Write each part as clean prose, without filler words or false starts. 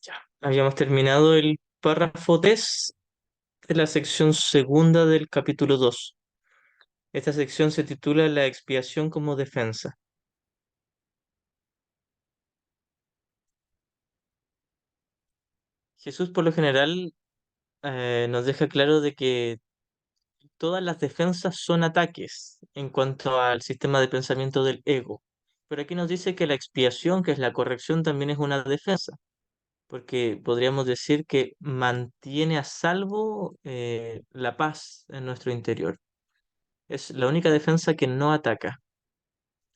Ya. Habíamos terminado el párrafo 3 de la sección segunda del capítulo 2. Esta sección se titula La expiación como defensa. Jesús por lo general nos deja claro de que todas las defensas son ataques en cuanto al sistema de pensamiento del ego. Pero aquí nos dice que la expiación, que es la corrección, también es una defensa, porque podríamos decir que mantiene a salvo la paz en nuestro interior. Es la única defensa que no ataca.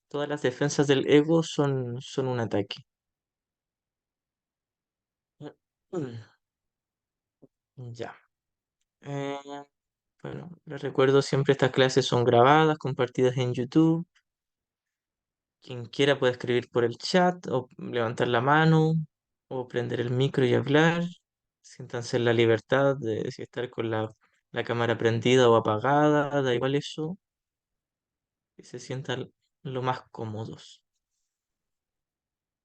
Todas las defensas del ego son un ataque. Mm, Ya. Eh, bueno, les recuerdo siempre estas clases son grabadas, compartidas en YouTube. Quien quiera puede escribir por el chat o levantar la mano o prender el micro y hablar. Siéntanse en la libertad de si estar con la cámara prendida o apagada, da igual eso, que se sientan lo más cómodos.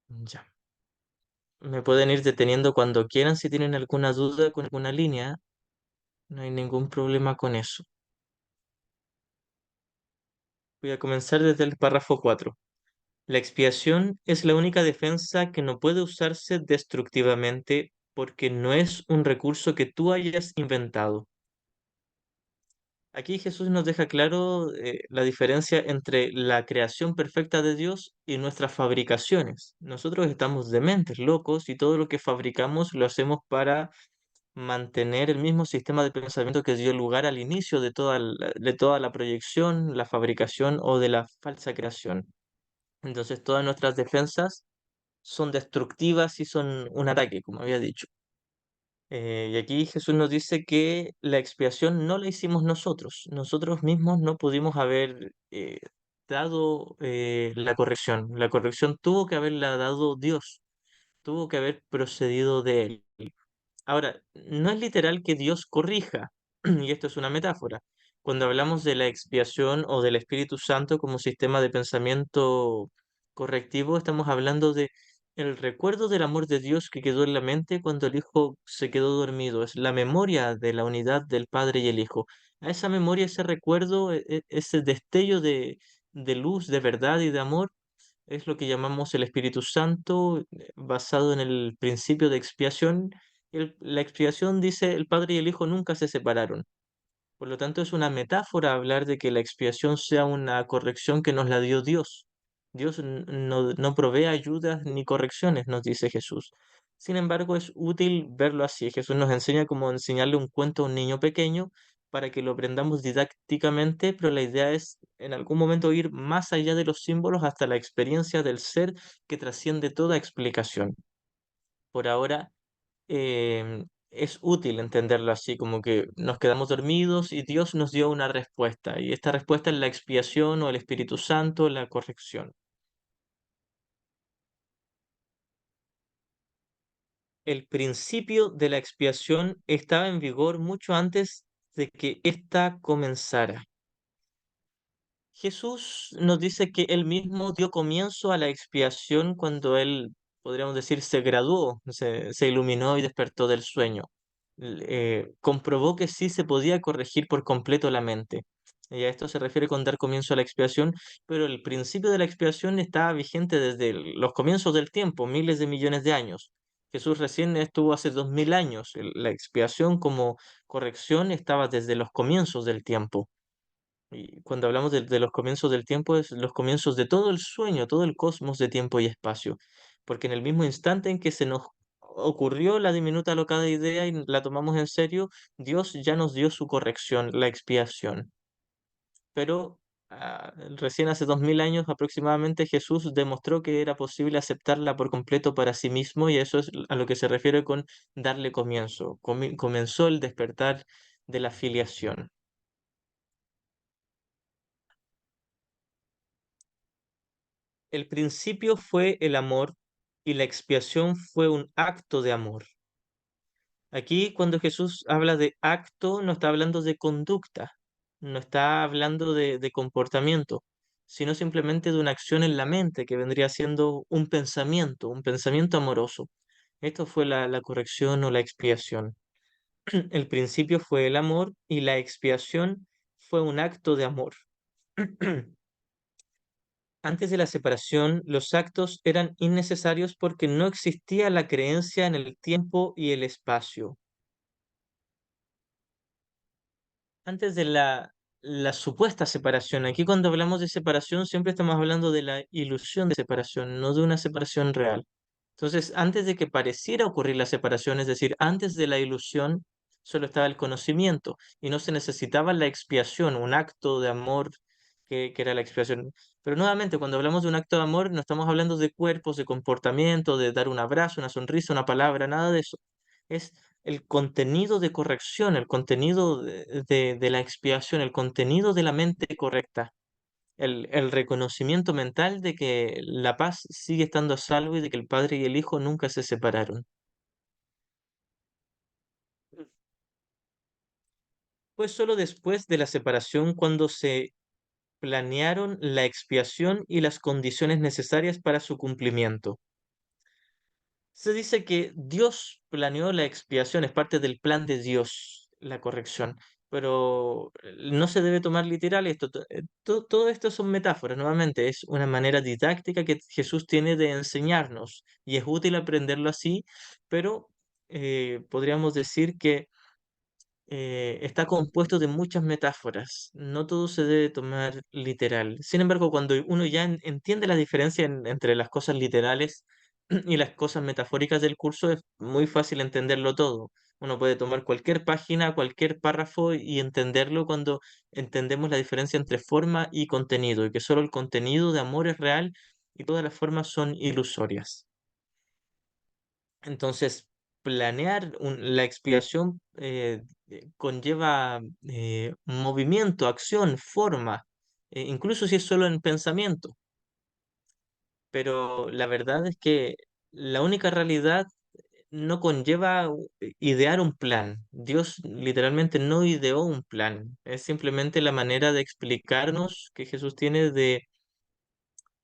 Ya. Me pueden ir deteniendo cuando quieran si tienen alguna duda con alguna línea. No hay ningún problema con eso. Voy a comenzar desde el párrafo 4. La expiación es la única defensa que no puede usarse destructivamente porque no es un recurso que tú hayas inventado. Aquí Jesús nos deja claro la diferencia entre la creación perfecta de Dios y nuestras fabricaciones. Nosotros estamos dementes, locos, y todo lo que fabricamos lo hacemos para mantener el mismo sistema de pensamiento que dio lugar al inicio de toda la proyección, la fabricación o de la falsa creación. Entonces todas nuestras defensas son destructivas y son un ataque, como había dicho. Y aquí Jesús nos dice que la expiación no la hicimos nosotros. Nosotros mismos no pudimos haber dado la corrección. La corrección tuvo que haberla dado Dios, tuvo que haber procedido de Él. Ahora, no es literal que Dios corrija, y esto es una metáfora. Cuando hablamos de la expiación o del Espíritu Santo como sistema de pensamiento correctivo, estamos hablando de el recuerdo del amor de Dios que quedó en la mente cuando el Hijo se quedó dormido. Es la memoria de la unidad del Padre y el Hijo. A esa memoria, ese recuerdo, ese destello de luz, de verdad y de amor es lo que llamamos el Espíritu Santo, basado en el principio de expiación. La expiación dice, el Padre y el Hijo nunca se separaron. Por lo tanto, es una metáfora hablar de que la expiación sea una corrección que nos la dio Dios. Dios no provee ayudas ni correcciones, nos dice Jesús. Sin embargo, es útil verlo así. Jesús nos enseña cómo enseñarle un cuento a un niño pequeño para que lo aprendamos didácticamente, pero la idea es en algún momento ir más allá de los símbolos hasta la experiencia del ser que trasciende toda explicación. Por ahora, es útil entenderlo así, como que nos quedamos dormidos y Dios nos dio una respuesta, y esta respuesta es la expiación o el Espíritu Santo, la corrección. El principio de la expiación estaba en vigor mucho antes de que ésta comenzara. Jesús nos dice que él mismo dio comienzo a la expiación cuando él, podríamos decir, se graduó, se iluminó y despertó del sueño. Comprobó que sí se podía corregir por completo la mente. Y a esto se refiere con dar comienzo a la expiación, pero el principio de la expiación estaba vigente desde los comienzos del tiempo, miles de millones de años. Jesús recién estuvo hace 2000 años. La expiación como corrección estaba desde los comienzos del tiempo. Y cuando hablamos de los comienzos del tiempo, es los comienzos de todo el sueño, todo el cosmos de tiempo y espacio. Porque en el mismo instante en que se nos ocurrió la diminuta locada idea y la tomamos en serio, Dios ya nos dio su corrección, la expiación. Pero recién hace 2000 años aproximadamente Jesús demostró que era posible aceptarla por completo para sí mismo, y eso es a lo que se refiere con darle comienzo. Comenzó el despertar de la filiación. El principio fue el amor y la expiación fue un acto de amor. Aquí cuando Jesús habla de acto, no está hablando de conducta, no está hablando de comportamiento, sino simplemente de una acción en la mente que vendría siendo un pensamiento amoroso. Esto fue la corrección o la expiación. El principio fue el amor y la expiación fue un acto de amor. Antes de la separación, los actos eran innecesarios porque no existía la creencia en el tiempo y el espacio. Antes de la supuesta separación, aquí cuando hablamos de separación siempre estamos hablando de la ilusión de separación, no de una separación real. Entonces, antes de que pareciera ocurrir la separación, es decir, antes de la ilusión, solo estaba el conocimiento y no se necesitaba la expiación, un acto de amor que era la expiación. Pero nuevamente, cuando hablamos de un acto de amor, no estamos hablando de cuerpos, de comportamiento, de dar un abrazo, una sonrisa, una palabra, nada de eso. Es el contenido de corrección, el contenido de la expiación, el contenido de la mente correcta, el reconocimiento mental de que la paz sigue estando a salvo y de que el padre y el hijo nunca se separaron. Fue solo después de la separación cuando se planearon la expiación y las condiciones necesarias para su cumplimiento. Se dice que Dios planeó la expiación, es parte del plan de Dios, la corrección, pero no se debe tomar literal esto. Todo esto son metáforas, nuevamente, es una manera didáctica que Jesús tiene de enseñarnos y es útil aprenderlo así, pero podríamos decir que está compuesto de muchas metáforas. No todo se debe tomar literal. Sin embargo, cuando uno ya entiende la diferencia entre las cosas literales y las cosas metafóricas del curso, es muy fácil entenderlo todo. Uno puede tomar cualquier página, cualquier párrafo y entenderlo cuando entendemos la diferencia entre forma y contenido, y que solo el contenido de amor es real y todas las formas son ilusorias. Entonces, planear la expiación conlleva movimiento, acción, forma, incluso si es solo en pensamiento. Pero la verdad es que la única realidad no conlleva idear un plan. Dios literalmente no ideó un plan. Es simplemente la manera de explicarnos que Jesús tiene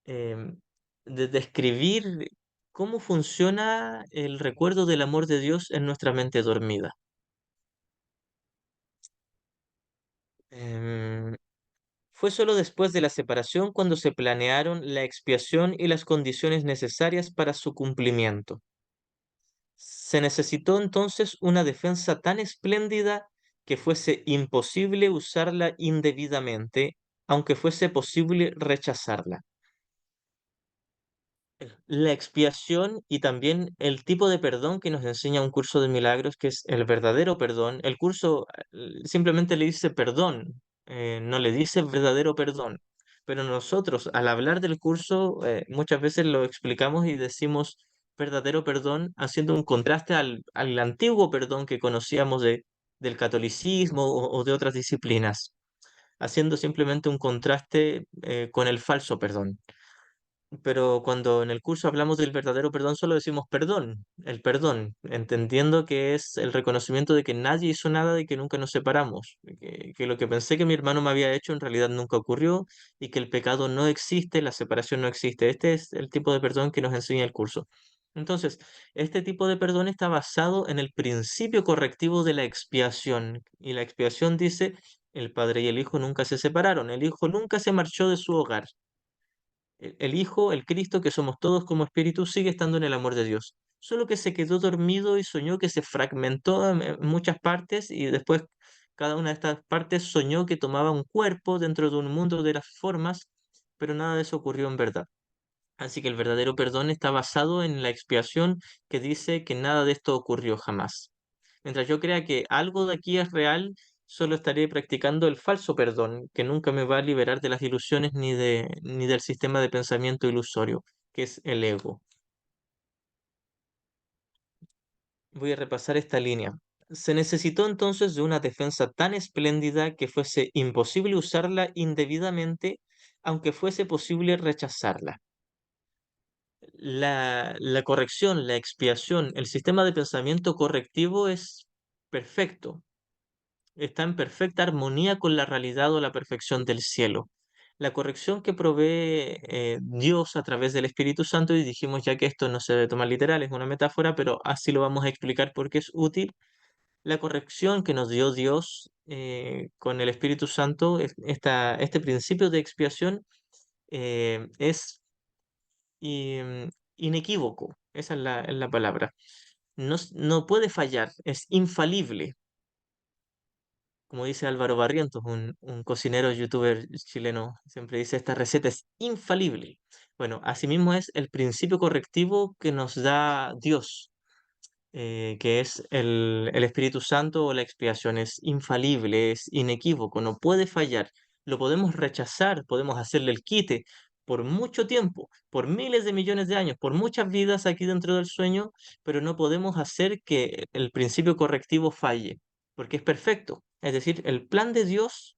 em, de describir cómo funciona el recuerdo del amor de Dios en nuestra mente dormida. Em, Fue solo después de la separación cuando se planearon la expiación y las condiciones necesarias para su cumplimiento. Se necesitó entonces una defensa tan espléndida que fuese imposible usarla indebidamente, aunque fuese posible rechazarla. La expiación y también el tipo de perdón que nos enseña un curso de milagros, que es el verdadero perdón. El curso simplemente le dice perdón, no le dice verdadero perdón. Pero nosotros, al hablar del curso, muchas veces lo explicamos y decimos verdadero perdón, haciendo un contraste al antiguo perdón que conocíamos del catolicismo o de otras disciplinas, haciendo simplemente un contraste con el falso perdón. Pero cuando en el curso hablamos del verdadero perdón, solo decimos perdón, el perdón, entendiendo que es el reconocimiento de que nadie hizo nada y que nunca nos separamos, que lo que pensé que mi hermano me había hecho en realidad nunca ocurrió y que el pecado no existe, la separación no existe. Este es el tipo de perdón que nos enseña el curso. Entonces, este tipo de perdón está basado en el principio correctivo de la expiación. Y la expiación dice, el padre y el hijo nunca se separaron, el hijo nunca se marchó de su hogar. El Hijo, el Cristo, que somos todos como espíritu, sigue estando en el amor de Dios. Solo que se quedó dormido y soñó que se fragmentó en muchas partes y después cada una de estas partes soñó que tomaba un cuerpo dentro de un mundo de las formas, pero nada de eso ocurrió en verdad. Así que el verdadero perdón está basado en la expiación que dice que nada de esto ocurrió jamás. Mientras yo crea que algo de aquí es real, solo estaré practicando el falso perdón, que nunca me va a liberar de las ilusiones ni del sistema de pensamiento ilusorio, que es el ego. Voy a repasar esta línea. Se necesitó entonces de una defensa tan espléndida que fuese imposible usarla indebidamente, aunque fuese posible rechazarla. La corrección, la expiación, el sistema de pensamiento correctivo es perfecto, está en perfecta armonía con la realidad o la perfección del cielo. la corrección que provee Dios a través del Espíritu Santo, y dijimos ya que esto no se debe tomar literal, es una metáfora, pero así lo vamos a explicar porque es útil. La corrección que nos dio Dios con el Espíritu Santo, este principio de expiación, es inequívoco, esa es la palabra. No, no puede fallar, es infalible, como dice Álvaro Barrientos, un cocinero youtuber chileno, siempre dice, esta receta es infalible. Bueno, asimismo es el principio correctivo que nos da Dios, que es el Espíritu Santo o la expiación. Es infalible, es inequívoco, no puede fallar. Lo podemos rechazar, podemos hacerle el quite por mucho tiempo, por miles de millones de años, por muchas vidas aquí dentro del sueño, pero no podemos hacer que el principio correctivo falle, porque es perfecto. Es decir, el plan de Dios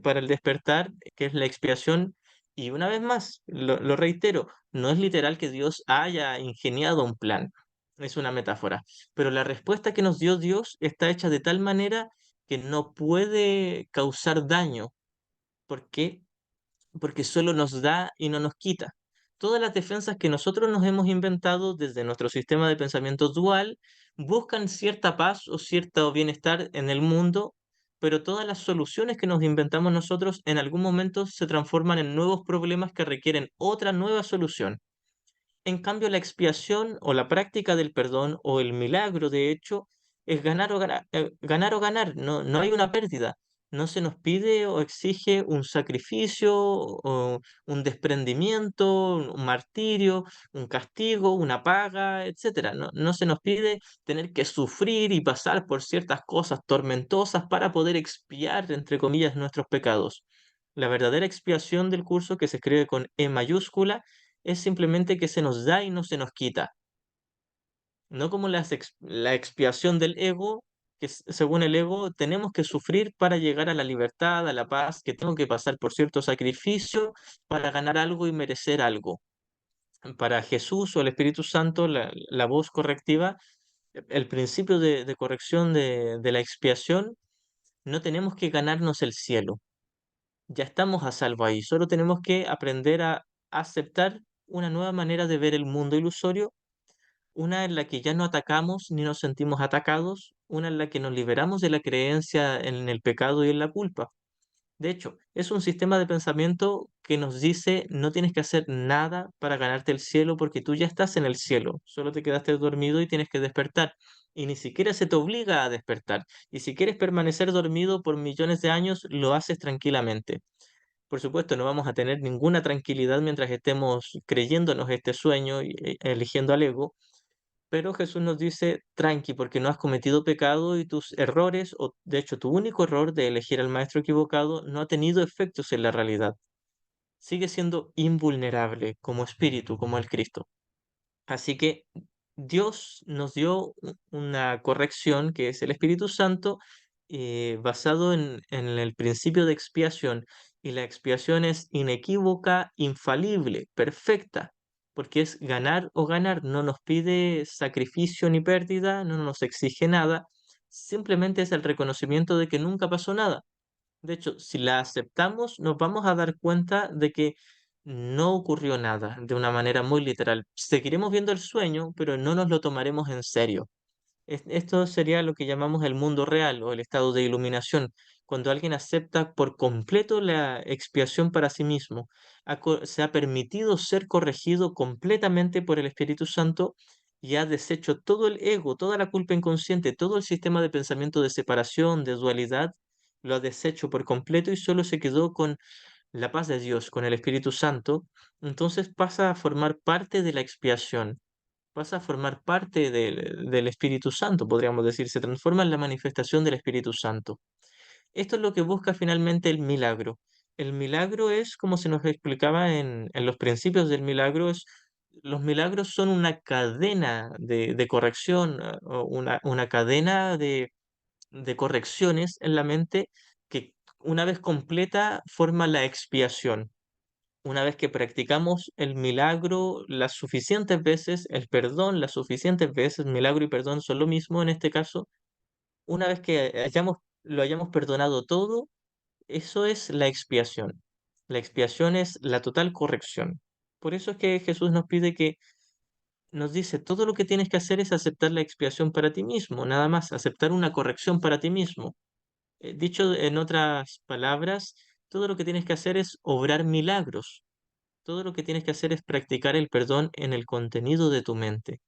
para el despertar, que es la expiación, y una vez más, lo reitero, no es literal que Dios haya ingeniado un plan, es una metáfora, pero la respuesta que nos dio Dios está hecha de tal manera que no puede causar daño. ¿Por qué? Porque solo nos da y no nos quita. Todas las defensas que nosotros nos hemos inventado desde nuestro sistema de pensamiento dual buscan cierta paz o cierto bienestar en el mundo, pero todas las soluciones que nos inventamos nosotros en algún momento se transforman en nuevos problemas que requieren otra nueva solución. En cambio, la expiación o la práctica del perdón o el milagro, de hecho, es ganar o ganar, ganar o ganar, no, no hay una pérdida. No se nos pide o exige un sacrificio o un desprendimiento, un martirio, un castigo, una paga, etcétera. No, no se nos pide tener que sufrir y pasar por ciertas cosas tormentosas para poder expiar, entre comillas, nuestros pecados. La verdadera expiación del curso, que se escribe con E mayúscula, es simplemente que se nos da y no se nos quita. No como la expiación del ego, que según el ego tenemos que sufrir para llegar a la libertad, a la paz, que tengo que pasar por cierto sacrificio para ganar algo y merecer algo. Para Jesús o el Espíritu Santo, la voz correctiva, el principio de corrección de la expiación, no tenemos que ganarnos el cielo. Ya estamos a salvo ahí, solo tenemos que aprender a aceptar una nueva manera de ver el mundo ilusorio, una en la que ya no atacamos ni nos sentimos atacados, una en la que nos liberamos de la creencia en el pecado y en la culpa. De hecho, es un sistema de pensamiento que nos dice no tienes que hacer nada para ganarte el cielo porque tú ya estás en el cielo, solo te quedaste dormido y tienes que despertar. Y ni siquiera se te obliga a despertar. Y si quieres permanecer dormido por millones de años, lo haces tranquilamente. Por supuesto, no vamos a tener ninguna tranquilidad mientras estemos creyéndonos este sueño y eligiendo al ego, pero Jesús nos dice, tranqui, porque no has cometido pecado y tus errores, o de hecho tu único error de elegir al maestro equivocado, no ha tenido efectos en la realidad. Sigue siendo invulnerable como espíritu, como el Cristo. Así que Dios nos dio una corrección que es el Espíritu Santo, basado en el principio de expiación. Y la expiación es inequívoca, infalible, perfecta, porque es ganar o ganar. No nos pide sacrificio ni pérdida, no nos exige nada. Simplemente es el reconocimiento de que nunca pasó nada. De hecho, si la aceptamos, nos vamos a dar cuenta de que no ocurrió nada de una manera muy literal. Seguiremos viendo el sueño, pero no nos lo tomaremos en serio. Esto sería lo que llamamos el mundo real o el estado de iluminación, cuando alguien acepta por completo la expiación para sí mismo, se ha permitido ser corregido completamente por el Espíritu Santo y ha deshecho todo el ego, toda la culpa inconsciente, todo el sistema de pensamiento de separación, de dualidad, lo ha deshecho por completo y solo se quedó con la paz de Dios, con el Espíritu Santo. Entonces pasa a formar parte de la expiación, pasa a formar parte del Espíritu Santo, podríamos decir, se transforma en la manifestación del Espíritu Santo. Esto es lo que busca finalmente el milagro. El milagro es, como se nos explicaba en los principios del milagro, los milagros son una cadena de corrección, o una cadena de correcciones en la mente que una vez completa forma la expiación. Una vez que practicamos el milagro las suficientes veces, el perdón las suficientes veces, milagro y perdón son lo mismo en este caso, una vez que lo hayamos perdonado todo, eso es la expiación. La expiación es la total corrección. Por eso es que Jesús nos pide que nos dice, todo lo que tienes que hacer es aceptar la expiación para ti mismo, nada más, aceptar una corrección para ti mismo. Dicho en otras palabras, todo lo que tienes que hacer es obrar milagros. Todo lo que tienes que hacer es practicar el perdón en el contenido de tu mente.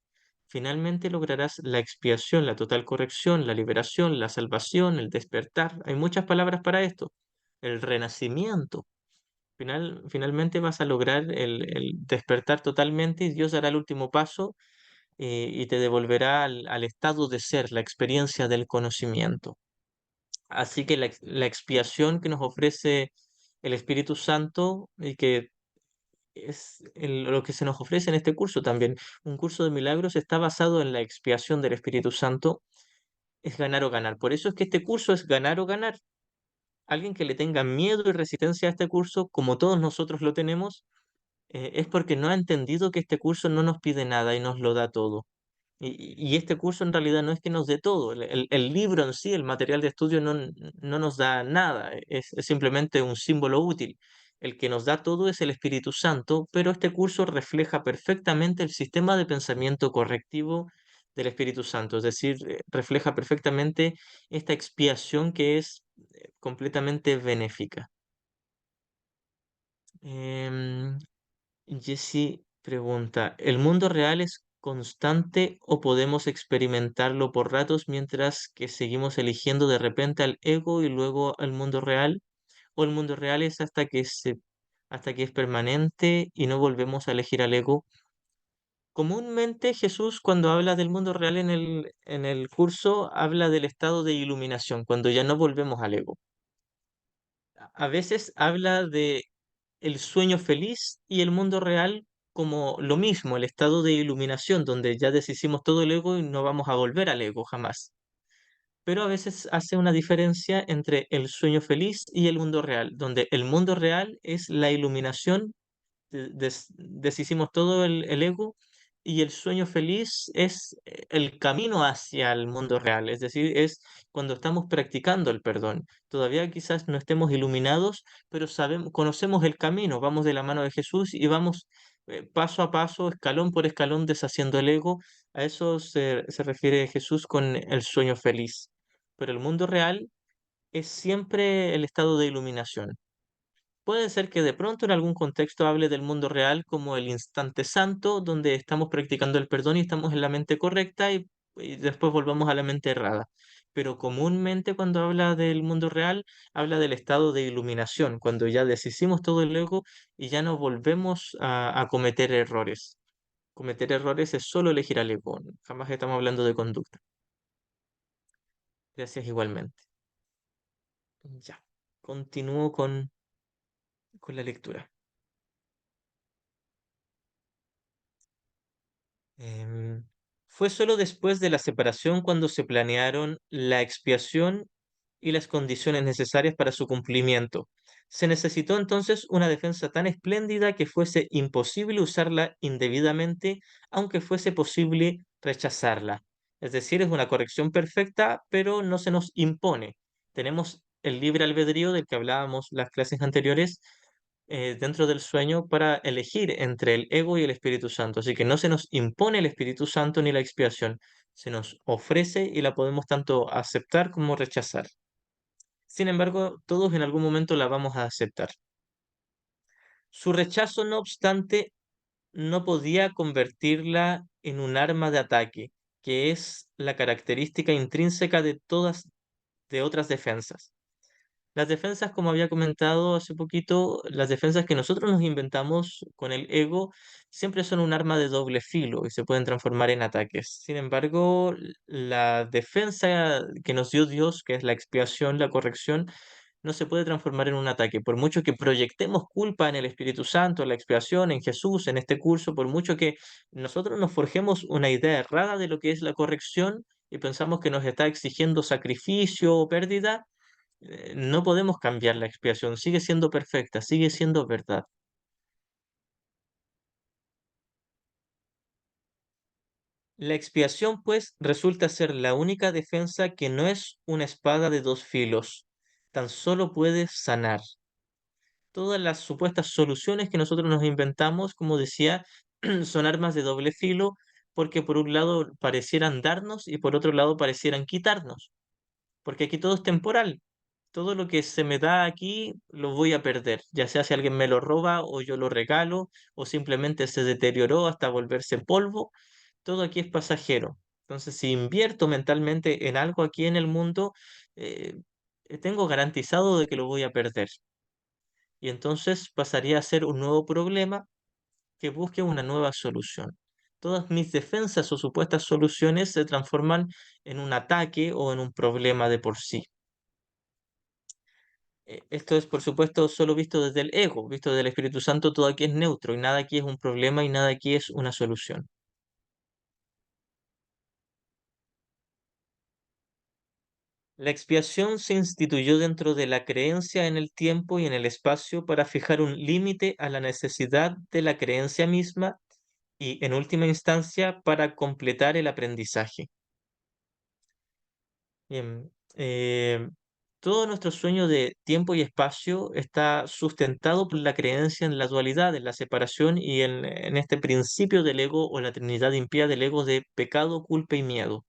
Finalmente lograrás la expiación, la total corrección, la liberación, la salvación, el despertar. Hay muchas palabras para esto. El renacimiento. Finalmente vas a lograr el despertar totalmente y Dios hará el último paso y te devolverá al estado de ser, la experiencia del conocimiento. Así que la expiación que nos ofrece el Espíritu Santo y que es lo que se nos ofrece en este curso también. Un curso de milagros está basado en la expiación del Espíritu Santo, es ganar o ganar. Por eso es que este curso es ganar o ganar. Alguien que le tenga miedo y resistencia a este curso, como todos nosotros lo tenemos, es porque no ha entendido que este curso no nos pide nada y nos lo da todo. Y este curso en realidad no es que nos dé todo, el libro en sí, el material de estudio no nos da nada, es simplemente un símbolo útil. El que nos da todo es el Espíritu Santo, pero este curso refleja perfectamente el sistema de pensamiento correctivo del Espíritu Santo, es decir, refleja perfectamente esta expiación que es completamente benéfica. Em, Jesse pregunta, ¿el mundo real es constante o podemos experimentarlo por ratos mientras que seguimos eligiendo de repente al ego y luego al mundo real? ¿O el mundo real es hasta que es permanente y no volvemos a elegir al ego? Comúnmente Jesús cuando habla del mundo real en el curso habla del estado de iluminación, cuando ya no volvemos al ego. A veces habla de el sueño feliz y el mundo real como lo mismo, el estado de iluminación, donde ya deshicimos todo el ego y no vamos a volver al ego jamás. Pero a veces hace una diferencia entre el sueño feliz y el mundo real, donde el mundo real es la iluminación deshicimos todo el ego y el sueño feliz es el camino hacia el mundo real, es decir, es cuando estamos practicando el perdón. Todavía quizás no estemos iluminados, pero sabemos, conocemos el camino, vamos de la mano de Jesús y vamos paso a paso, escalón por escalón, deshaciendo el ego. A eso se refiere Jesús con el sueño feliz. Pero el mundo real es siempre el estado de iluminación. Puede ser que de pronto en algún contexto hable del mundo real como el instante santo, donde estamos practicando el perdón y estamos en la mente correcta y después volvamos a la mente errada. Pero comúnmente cuando habla del mundo real, habla del estado de iluminación, cuando ya deshicimos todo el ego y ya no volvemos a cometer errores. Cometer errores es solo elegir al ego, jamás estamos hablando de conducta. Gracias igualmente. Ya, continúo con la lectura. Em, Fue solo después de la separación cuando se planearon la expiación y las condiciones necesarias para su cumplimiento. Se necesitó entonces una defensa tan espléndida que fuese imposible usarla indebidamente, aunque fuese posible rechazarla. Es decir, es una corrección perfecta, pero no se nos impone. Tenemos el libre albedrío del que hablábamos las clases anteriores dentro del sueño para elegir entre el ego y el Espíritu Santo. Así que no se nos impone el Espíritu Santo ni la expiación, se nos ofrece y la podemos tanto aceptar como rechazar. Sin embargo, todos en algún momento la vamos a aceptar. Su rechazo, no obstante, no podía convertirla en un arma de ataque, que es la característica intrínseca de todas de otras defensas. Las defensas, como había comentado hace poquito, las defensas que nosotros nos inventamos con el ego siempre son un arma de doble filo y se pueden transformar en ataques. Sin embargo, la defensa que nos dio Dios, que es la expiación, la corrección, no se puede transformar en un ataque. Por mucho que proyectemos culpa en el Espíritu Santo, en la expiación, en Jesús, en este curso, por mucho que nosotros nos forjemos una idea errada de lo que es la corrección y pensamos que nos está exigiendo sacrificio o pérdida, no podemos cambiar la expiación, sigue siendo perfecta, sigue siendo verdad. La expiación, pues, resulta ser la única defensa que no es una espada de dos filos, tan solo puede sanar. todas las supuestas soluciones que nosotros nos inventamos, como decía, son armas de doble filo, porque por un lado parecieran darnos y por otro lado parecieran quitarnos, porque aquí todo es temporal. Todo lo que se me da aquí lo voy a perder, ya sea si alguien me lo roba o yo lo regalo o simplemente se deterioró hasta volverse polvo, todo aquí es pasajero. Entonces, si invierto mentalmente en algo aquí en el mundo, eh, tengo garantizado de que lo voy a perder. Y entonces pasaría a ser un nuevo problema que busque una nueva solución. Todas mis defensas o supuestas soluciones se transforman en un ataque o en un problema de por sí. Esto es, por supuesto, solo visto desde el ego, visto desde el Espíritu Santo, todo aquí es neutro y nada aquí es un problema y nada aquí es una solución. La expiación se instituyó dentro de la creencia en el tiempo y en el espacio para fijar un límite a la necesidad de la creencia misma y, en última instancia, para completar el aprendizaje. Bien, todo nuestro sueño de tiempo y espacio está sustentado por la creencia en la dualidad, en la separación y en este principio del ego o la trinidad impía del ego de pecado, culpa y miedo.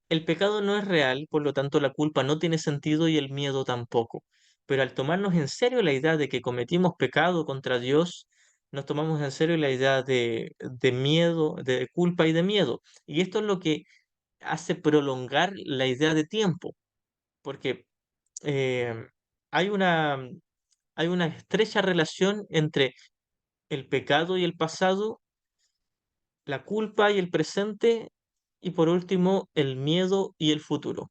El pecado no es real, por lo tanto la culpa no tiene sentido y el miedo tampoco. Pero al tomarnos en serio la idea de que cometimos pecado contra Dios, nos tomamos en serio la idea de miedo, de culpa y de miedo. Y esto es lo que hace prolongar la idea de tiempo, porque eh, hay hay una estrecha relación entre el pecado y el pasado, la culpa y el presente, y por último, el miedo y el futuro.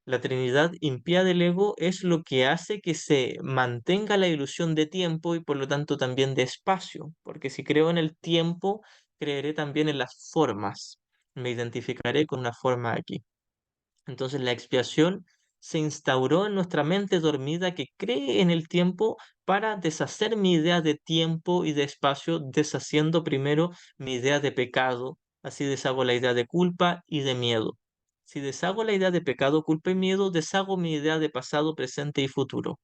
La Trinidad impía del ego es lo que hace que se mantenga la ilusión de tiempo y por lo tanto también de espacio, porque si creo en el tiempo, creeré también en las formas. Me identificaré con una forma aquí. Entonces la expiación se instauró en nuestra mente dormida que cree en el tiempo para deshacer mi idea de tiempo y de espacio, deshaciendo primero mi idea de pecado. Así deshago la idea de culpa y de miedo. Si deshago la idea de pecado, culpa y miedo, deshago mi idea de pasado, presente y futuro.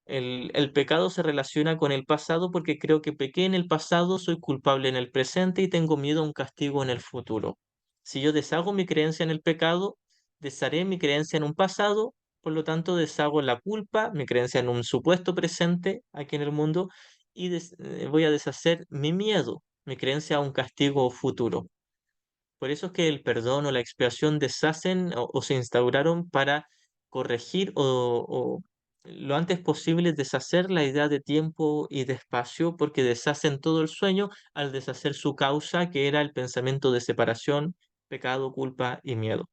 El pecado se relaciona con el pasado porque creo que pequé en el pasado, soy culpable en el presente y tengo miedo a un castigo en el futuro. Si yo deshago mi creencia en el pecado, desharé mi creencia en un pasado, por lo tanto deshago la culpa, mi creencia en un supuesto presente aquí en el mundo y voy a deshacer mi miedo, mi creencia a un castigo futuro. Por eso es que el perdón o la expiación deshacen o se instauraron para corregir o lo antes posible deshacer la idea de tiempo y de espacio, porque deshacen todo el sueño al deshacer su causa, que era el pensamiento de separación, pecado, culpa y miedo.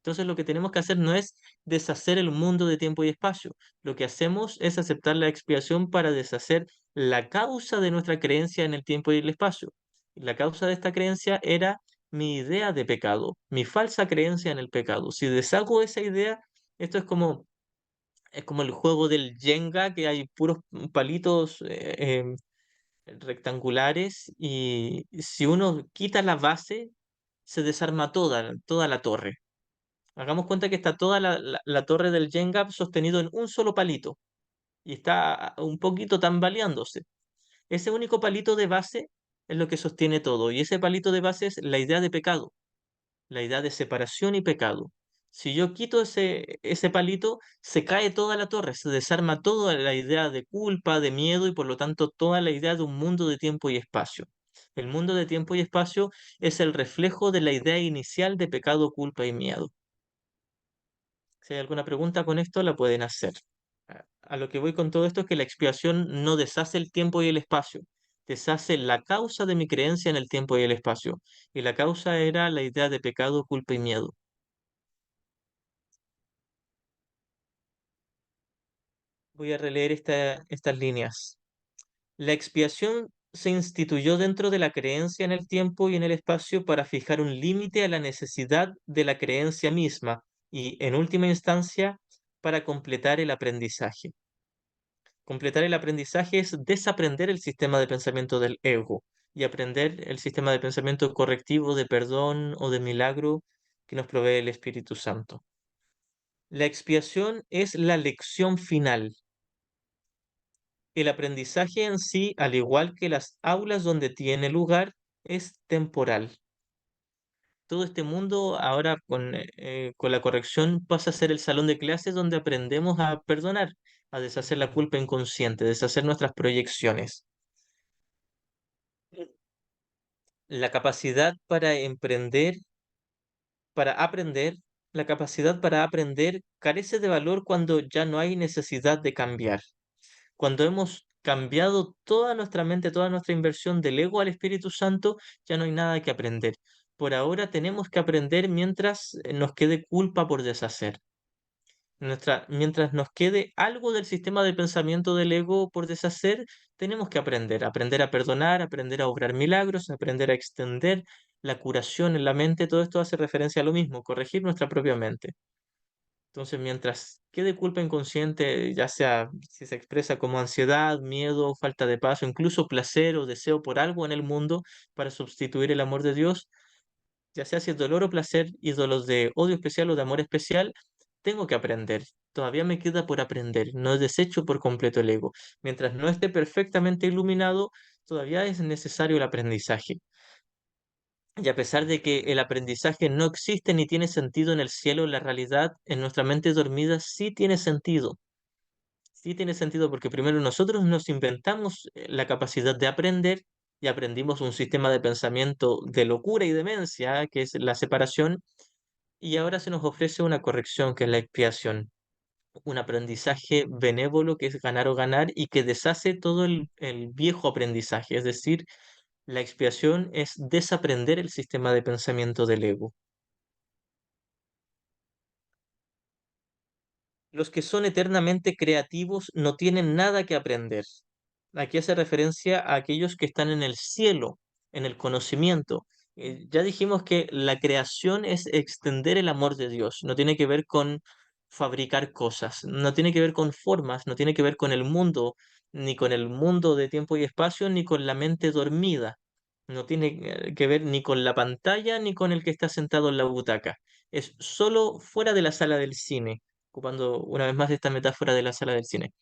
Entonces lo que tenemos que hacer no es deshacer el mundo de tiempo y espacio. Lo que hacemos es aceptar la expiación para deshacer la causa de nuestra creencia en el tiempo y el espacio. La causa de esta creencia era mi idea de pecado, mi falsa creencia en el pecado. Si deshago esa idea, esto es como el juego del Jenga, que hay puros palitos rectangulares y si uno quita la base, se desarma toda la torre. Hagamos cuenta que está toda la torre del Jenga sostenido en un solo palito y está un poquito tambaleándose. Ese único palito de base es lo que sostiene todo y ese palito de base es la idea de pecado, la idea de separación y pecado. Si yo quito ese palito, se cae toda la torre, se desarma toda la idea de culpa, de miedo y por lo tanto toda la idea de un mundo de tiempo y espacio. El mundo de tiempo y espacio es el reflejo de la idea inicial de pecado, culpa y miedo. Si hay alguna pregunta con esto, la pueden hacer. A lo que voy con todo esto es que la expiación no deshace el tiempo y el espacio, deshace la causa de mi creencia en el tiempo y el espacio. Y la causa era la idea de pecado, culpa y miedo. Voy a releer estas líneas. La expiación se instituyó dentro de la creencia en el tiempo y en el espacio para fijar un límite a la necesidad de la creencia misma y, en última instancia, para completar el aprendizaje. Completar el aprendizaje es desaprender el sistema de pensamiento del ego y aprender el sistema de pensamiento correctivo de perdón o de milagro que nos provee el Espíritu Santo. La expiación es la lección final. El aprendizaje en sí, al igual que las aulas donde tiene lugar, es temporal. Todo este mundo ahora con la corrección pasa a ser el salón de clases donde aprendemos a perdonar, a deshacer la culpa inconsciente, deshacer nuestras proyecciones. La capacidad para emprender, para aprender, la capacidad para aprender carece de valor cuando ya no hay necesidad de cambiar. Cuando hemos cambiado toda nuestra mente, toda nuestra inversión del ego al Espíritu Santo, ya no hay nada que aprender. Por ahora tenemos que aprender mientras nos quede culpa por deshacer. Mientras nos quede algo del sistema de pensamiento del ego por deshacer, tenemos que aprender, aprender a perdonar, aprender a obrar milagros, aprender a extender la curación en la mente. Todo esto hace referencia a lo mismo, corregir nuestra propia mente. Entonces, mientras quede culpa inconsciente, ya sea si se expresa como ansiedad, miedo, falta de paz, o incluso placer o deseo por algo en el mundo para sustituir el amor de Dios, ya sea si es dolor o placer, ídolos de odio especial o de amor especial, tengo que aprender. Todavía me queda por aprender. No desecho por completo el ego. Mientras no esté perfectamente iluminado, todavía es necesario el aprendizaje. Y a pesar de que el aprendizaje no existe ni tiene sentido en el cielo, la realidad en nuestra mente dormida sí tiene sentido. Sí tiene sentido porque primero nosotros nos inventamos la capacidad de aprender y aprendimos un sistema de pensamiento de locura y demencia, que es la separación, y ahora se nos ofrece una corrección, que es la expiación, un aprendizaje benévolo que es ganar o ganar y que deshace todo el viejo aprendizaje, es decir, la expiación es desaprender el sistema de pensamiento del ego. Los que son eternamente creativos no tienen nada que aprender. Aquí hace referencia a aquellos que están en el cielo, en el conocimiento. Ya dijimos que la creación es extender el amor de Dios, no tiene que ver con fabricar cosas, no tiene que ver con formas, no tiene que ver con el mundo, ni con el mundo de tiempo y espacio, ni con la mente dormida. No tiene que ver ni con la pantalla, ni con el que está sentado en la butaca. Es solo fuera de la sala del cine, ocupando una vez más esta metáfora de la sala del cine.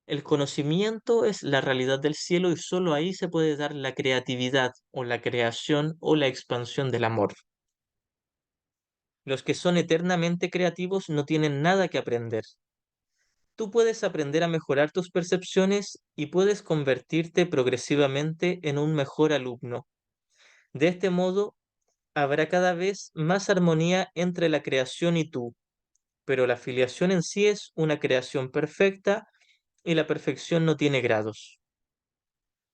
El conocimiento es la realidad del cielo y solo ahí se puede dar la creatividad o la creación o la expansión del amor. Los que son eternamente creativos no tienen nada que aprender. Tú puedes aprender a mejorar tus percepciones y puedes convertirte progresivamente en un mejor alumno. De este modo, habrá cada vez más armonía entre la creación y tú, pero la filiación en sí es una creación perfecta y la perfección no tiene grados.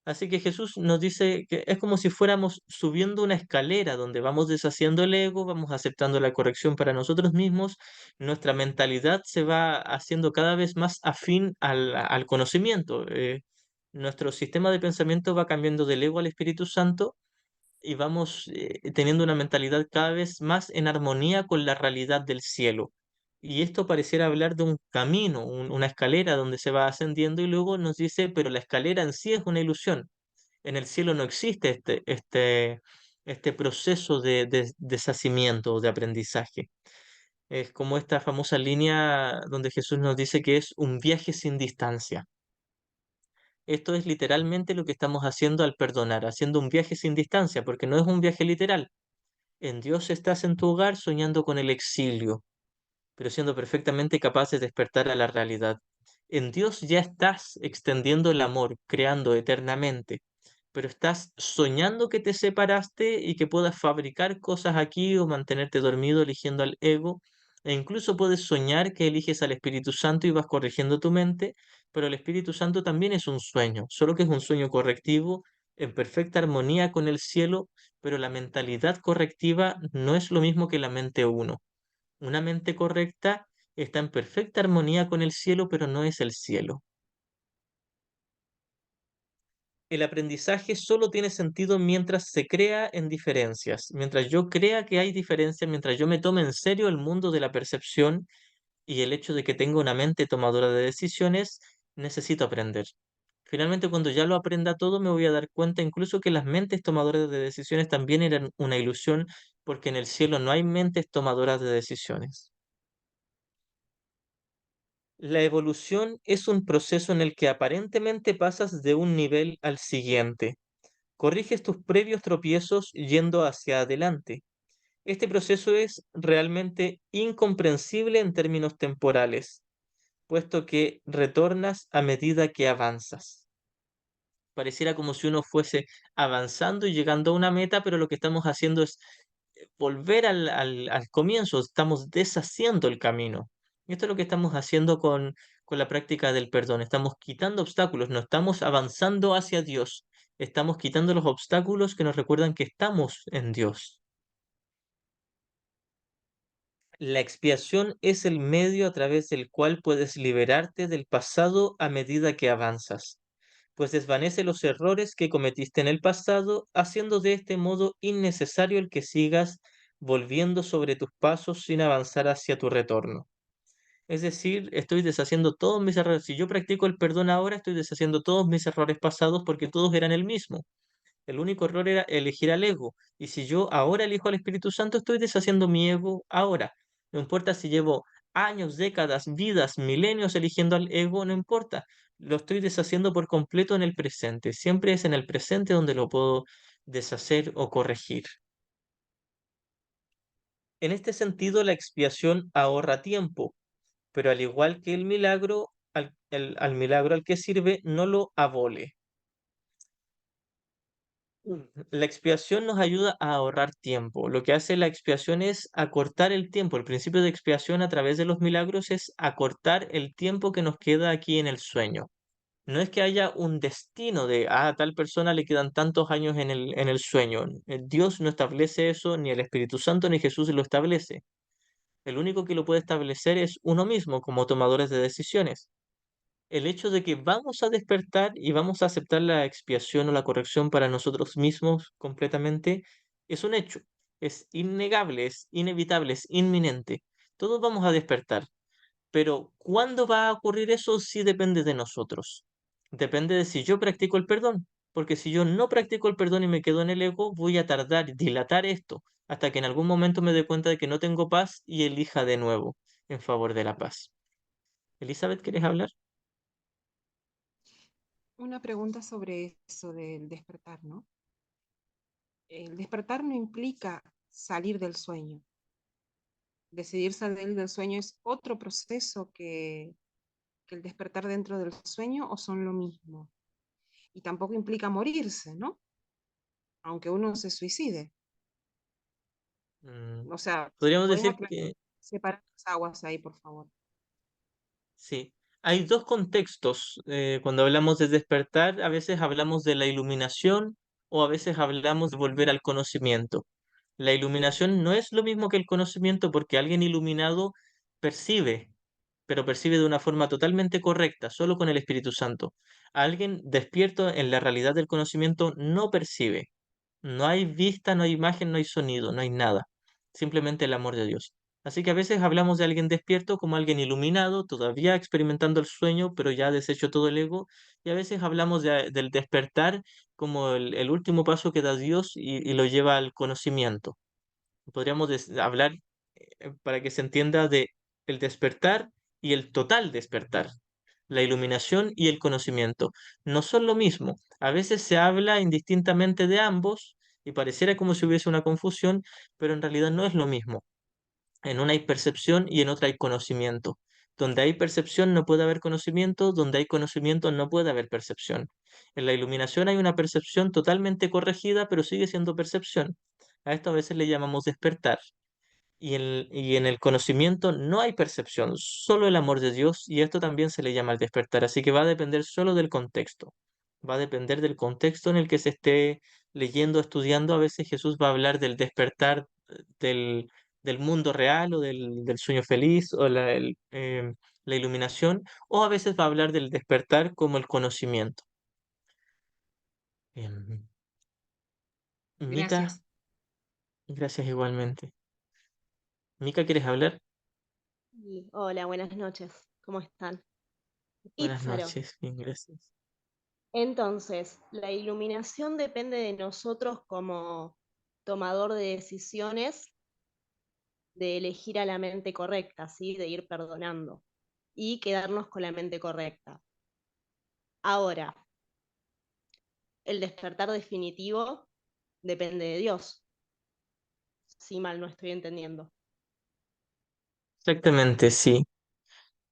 Así que Jesús nos dice que es como si fuéramos subiendo una escalera donde vamos deshaciendo el ego, vamos aceptando la corrección para nosotros mismos, nuestra mentalidad se va haciendo cada vez más afín al conocimiento. Nuestro sistema de pensamiento va cambiando del ego al Espíritu Santo y vamos teniendo una mentalidad cada vez más en armonía con la realidad del cielo. Y esto pareciera hablar de un camino, una escalera donde se va ascendiendo y luego nos dice, pero la escalera en sí es una ilusión. En el cielo no existe este proceso de deshacimiento o de aprendizaje. Es como esta famosa línea donde Jesús nos dice que es un viaje sin distancia. Esto es literalmente lo que estamos haciendo al perdonar, haciendo un viaje sin distancia, porque no es un viaje literal. En Dios estás en tu hogar soñando con el exilio, pero siendo perfectamente capaz de despertar a la realidad. En Dios ya estás extendiendo el amor, creando eternamente, pero estás soñando que te separaste y que puedas fabricar cosas aquí o mantenerte dormido eligiendo al ego, e incluso puedes soñar que eliges al Espíritu Santo y vas corrigiendo tu mente, pero el Espíritu Santo también es un sueño, solo que es un sueño correctivo en perfecta armonía con el cielo, pero la mentalidad correctiva no es lo mismo que la mente uno. Una mente correcta está en perfecta armonía con el cielo, pero no es el cielo. El aprendizaje solo tiene sentido mientras se crea en diferencias, mientras yo crea que hay diferencias, mientras yo me tome en serio el mundo de la percepción y el hecho de que tenga una mente tomadora de decisiones, necesito aprender. Finalmente, cuando ya lo aprenda todo, me voy a dar cuenta incluso que las mentes tomadoras de decisiones también eran una ilusión, porque en el cielo no hay mentes tomadoras de decisiones. La evolución es un proceso en el que aparentemente pasas de un nivel al siguiente. Corriges tus previos tropiezos yendo hacia adelante. Este proceso es realmente incomprensible en términos temporales, puesto que retornas a medida que avanzas. Pareciera como si uno fuese avanzando y llegando a una meta, pero lo que estamos haciendo es volver al comienzo, estamos deshaciendo el camino. Y esto es lo que estamos haciendo con la práctica del perdón. Estamos quitando obstáculos, no estamos avanzando hacia Dios, estamos quitando los obstáculos que nos recuerdan que estamos en Dios. La expiación es el medio a través del cual puedes liberarte del pasado a medida que avanzas, pues desvanece los errores que cometiste en el pasado, haciendo de este modo innecesario el que sigas volviendo sobre tus pasos sin avanzar hacia tu retorno. Es decir, estoy deshaciendo todos mis errores. Si yo practico el perdón ahora, estoy deshaciendo todos mis errores pasados porque todos eran el mismo. El único error era elegir al ego. Y si yo ahora elijo al Espíritu Santo, estoy deshaciendo mi ego ahora. No importa si llevo años, décadas, vidas, milenios eligiendo al ego, no importa. Lo estoy deshaciendo por completo en el presente. Siempre es en el presente donde lo puedo deshacer o corregir. En este sentido, la expiación ahorra tiempo, pero al igual que el milagro, al milagro al que sirve, no lo abole. La expiación nos ayuda a ahorrar tiempo. Lo que hace la expiación es acortar el tiempo. El principio de expiación a través de los milagros es acortar el tiempo que nos queda aquí en el sueño. No es que haya un destino de, a tal persona le quedan tantos años en el sueño. Dios no establece eso, ni el Espíritu Santo, ni Jesús lo establece. El único que lo puede establecer es uno mismo como tomadores de decisiones. El hecho de que vamos a despertar y vamos a aceptar la expiación o la corrección para nosotros mismos completamente es un hecho, es innegable, es inevitable, es inminente. Todos vamos a despertar, pero ¿cuándo va a ocurrir eso? Sí depende de nosotros. Depende de si yo practico el perdón, porque si yo no practico el perdón y me quedo en el ego, voy a tardar, dilatar esto, hasta que en algún momento me dé cuenta de que no tengo paz y elija de nuevo en favor de la paz. Elizabeth, ¿quieres hablar? Una pregunta sobre eso del despertar, ¿no? El despertar no implica salir del sueño. Decidir salir del sueño es otro proceso que el despertar dentro del sueño o son lo mismo. Y tampoco implica morirse, ¿no? Aunque uno se suicide. Mm, O sea, si me Podríamos puedes decir aclarar, que separar las aguas ahí, por favor. sí. Hay dos contextos. Cuando hablamos de despertar, a veces hablamos de la iluminación o a veces hablamos de volver al conocimiento. La iluminación no es lo mismo que el conocimiento porque alguien iluminado percibe, pero percibe de una forma totalmente correcta, solo con el Espíritu Santo. Alguien despierto en la realidad del conocimiento no percibe. No hay vista, no hay imagen, no hay sonido, no hay nada. Simplemente el amor de Dios. Así que a veces hablamos de alguien despierto como alguien iluminado, todavía experimentando el sueño, pero ya ha deshecho todo el ego. Y a veces hablamos del despertar como el último paso que da Dios y lo lleva al conocimiento. Podríamos hablar, para que se entienda, de el despertar y el total despertar. La iluminación y el conocimiento no son lo mismo. A veces se habla indistintamente de ambos y pareciera como si hubiese una confusión, pero en realidad no es lo mismo. En una hay percepción y en otra hay conocimiento. Donde hay percepción no puede haber conocimiento, donde hay conocimiento no puede haber percepción. En la iluminación hay una percepción totalmente corregida, pero sigue siendo percepción. A esto a veces le llamamos despertar. Y en el conocimiento no hay percepción, solo el amor de Dios, y esto también se le llama el despertar, así que va a depender solo del contexto, va a depender del contexto en el que se esté leyendo, estudiando. A veces Jesús va a hablar del despertar del mundo real o del sueño feliz o la iluminación, o a veces va a hablar del despertar como el conocimiento. Em, Mica, Gracias. gracias igualmente. Mica, ¿quieres hablar? Y, hola, buenas noches. ¿Cómo están? Buenas Itzaro. noches, bien, gracias. Entonces, la iluminación depende de nosotros como tomador de decisiones, de elegir a la mente correcta, ¿sí? De ir perdonando. y quedarnos con la mente correcta. Ahora, el despertar definitivo depende de Dios, si mal no estoy entendiendo. Exactamente, sí.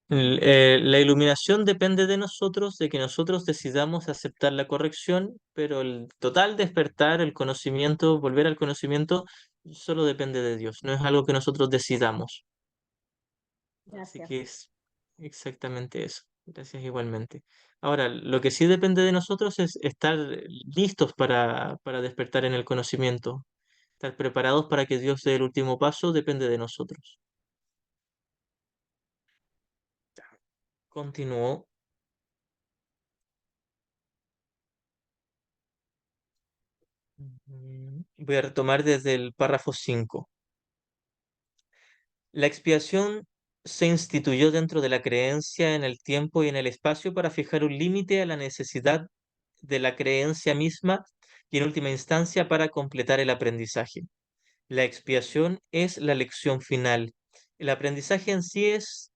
La iluminación depende de nosotros, de que nosotros decidamos aceptar la corrección, pero el total despertar, el conocimiento, volver al conocimiento, solo depende de Dios, no es algo que nosotros decidamos. Así Gracias. que es exactamente eso. Gracias igualmente. Ahora, lo que sí depende de nosotros es estar listos para despertar en el conocimiento, estar preparados para que Dios dé el último paso, depende de nosotros. Continuó. Voy a retomar desde el párrafo 5. La expiación se instituyó dentro de la creencia en el tiempo y en el espacio para fijar un límite a la necesidad de la creencia misma y en última instancia para completar el aprendizaje. La expiación es la lección final. El aprendizaje en sí es,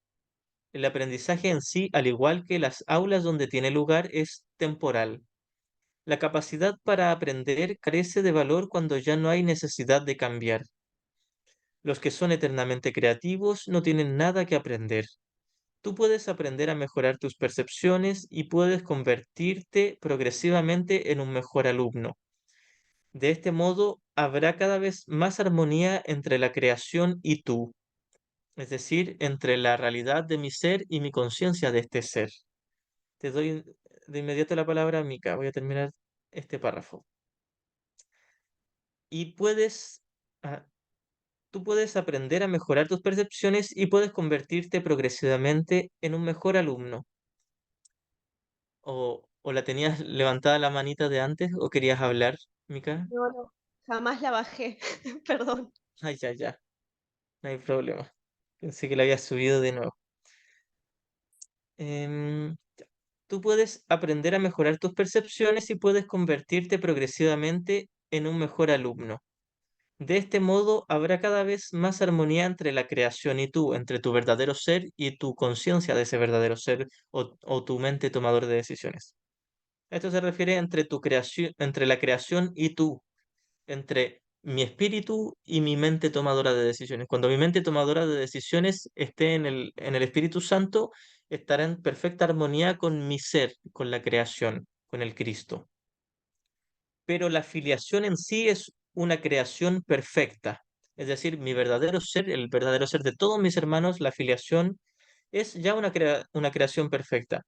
el aprendizaje en sí, al igual que las aulas donde tiene lugar, es temporal. La capacidad para aprender crece de valor cuando ya no hay necesidad de cambiar. Los que son eternamente creativos no tienen nada que aprender. Tú puedes aprender a mejorar tus percepciones y puedes convertirte progresivamente en un mejor alumno. De este modo, habrá cada vez más armonía entre la creación y tú, es decir, entre la realidad de mi ser y mi conciencia de este ser. Te doy de inmediato la palabra a Mika. Voy a terminar este párrafo. Y ah, tú puedes aprender a mejorar tus percepciones y puedes convertirte progresivamente en un mejor alumno. ¿O la tenías levantada la manita de antes o querías hablar, Mika? No, no, jamás la bajé, perdón. Ay, ya, ya, no hay problema. Pensé que la habías subido de nuevo. Ya. Tú puedes aprender a mejorar tus percepciones y puedes convertirte progresivamente en un mejor alumno. De este modo, habrá cada vez más armonía entre la creación y tú, entre tu verdadero ser y tu conciencia de ese verdadero ser o tu mente tomador de decisiones. Esto se refiere entre tu creación, entre la creación y tú, entre mi espíritu y mi mente tomadora de decisiones. Cuando mi mente tomadora de decisiones esté en el Espíritu Santo, estará en perfecta armonía con mi ser, con la creación, con el Cristo. Pero la filiación en sí es una creación perfecta. Es decir, mi verdadero ser, el verdadero ser de todos mis hermanos, la filiación es ya una creación perfecta.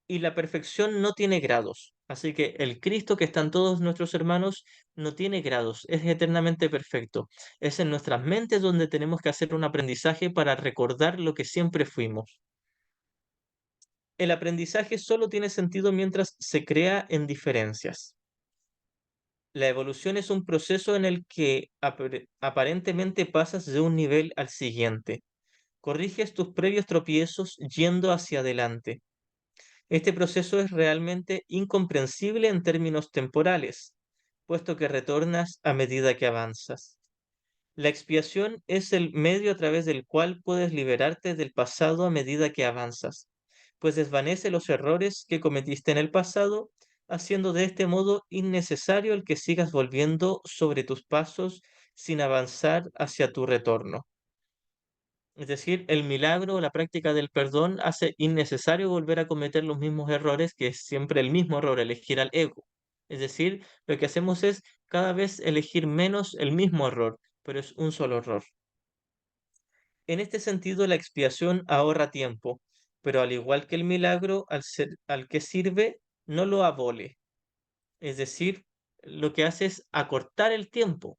Y la perfección no tiene grados. Así que el Cristo que está en todos nuestros hermanos no tiene grados, es eternamente perfecto. Es en nuestras mentes donde tenemos que hacer un aprendizaje para recordar lo que siempre fuimos. El aprendizaje solo tiene sentido mientras se crea en diferencias. La evolución es un proceso en el que aparentemente pasas de un nivel al siguiente. Corriges tus previos tropiezos yendo hacia adelante. Este proceso es realmente incomprensible en términos temporales, puesto que retornas a medida que avanzas. La expiación es el medio a través del cual puedes liberarte del pasado a medida que avanzas, pues desvanece los errores que cometiste en el pasado, haciendo de este modo innecesario el que sigas volviendo sobre tus pasos sin avanzar hacia tu retorno. Es decir, el milagro o la práctica del perdón hace innecesario volver a cometer los mismos errores, que es siempre el mismo error, elegir al ego. Es decir, lo que hacemos es cada vez elegir menos el mismo error, pero es un solo error. En este sentido, la expiación ahorra tiempo, pero al igual que el milagro, al que sirve, no lo abole. Es decir, lo que hace es acortar el tiempo.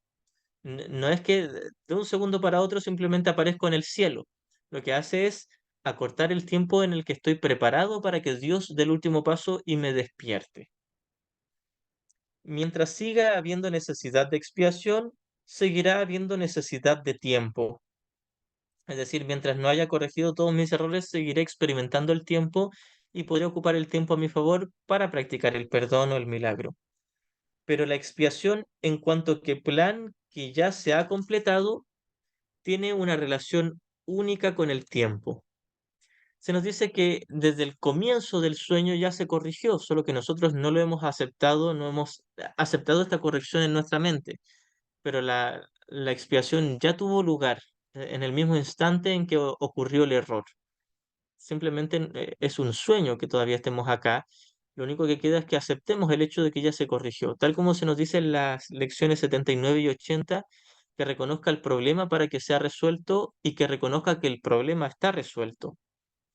No es que de un segundo para otro simplemente aparezco en el cielo. Lo que hace es acortar el tiempo en el que estoy preparado para que Dios dé el último paso y me despierte. Mientras siga habiendo necesidad de expiación, seguirá habiendo necesidad de tiempo. Es decir, mientras no haya corregido todos mis errores, seguiré experimentando el tiempo y podré ocupar el tiempo a mi favor para practicar el perdón o el milagro. Pero la expiación, en cuanto que plan que ya se ha completado, tiene una relación única con el tiempo. Se nos dice que desde el comienzo del sueño ya se corrigió, solo que nosotros no lo hemos aceptado, no hemos aceptado esta corrección en nuestra mente, pero la expiación ya tuvo lugar en el mismo instante en que ocurrió el error. Simplemente es un sueño que todavía estemos acá. Lo único que queda es que aceptemos el hecho de que ya se corrigió, tal como se nos dice en las lecciones 79 y 80, que reconozca el problema para que sea resuelto y que reconozca que el problema está resuelto.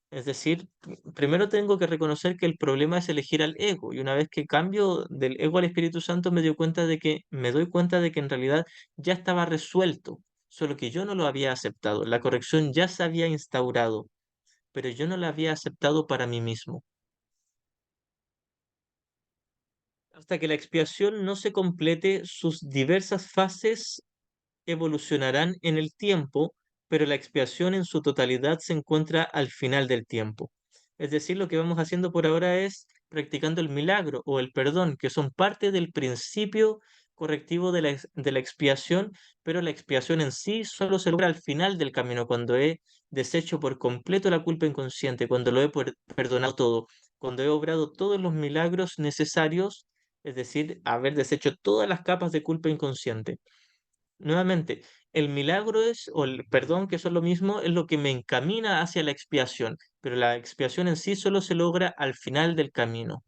Es decir, primero tengo que reconocer que el problema es elegir al ego, y una vez que cambio del ego al Espíritu Santo me doy cuenta de que en realidad ya estaba resuelto, solo que yo no lo había aceptado. La corrección ya se había instaurado, pero yo no la había aceptado para mí mismo. Hasta que la expiación no se complete, sus diversas fases evolucionarán en el tiempo, pero la expiación en su totalidad se encuentra al final del tiempo. Es decir, lo que vamos haciendo por ahora es practicando el milagro o el perdón, que son parte del principio correctivo de la expiación, pero la expiación en sí solo se logra al final del camino, cuando he deshecho por completo la culpa inconsciente, cuando lo he perdonado todo, cuando he obrado todos los milagros necesarios, es decir, haber deshecho todas las capas de culpa inconsciente. Nuevamente, el milagro es, o el perdón, que son lo mismo, es lo que me encamina hacia la expiación, pero la expiación en sí solo se logra al final del camino.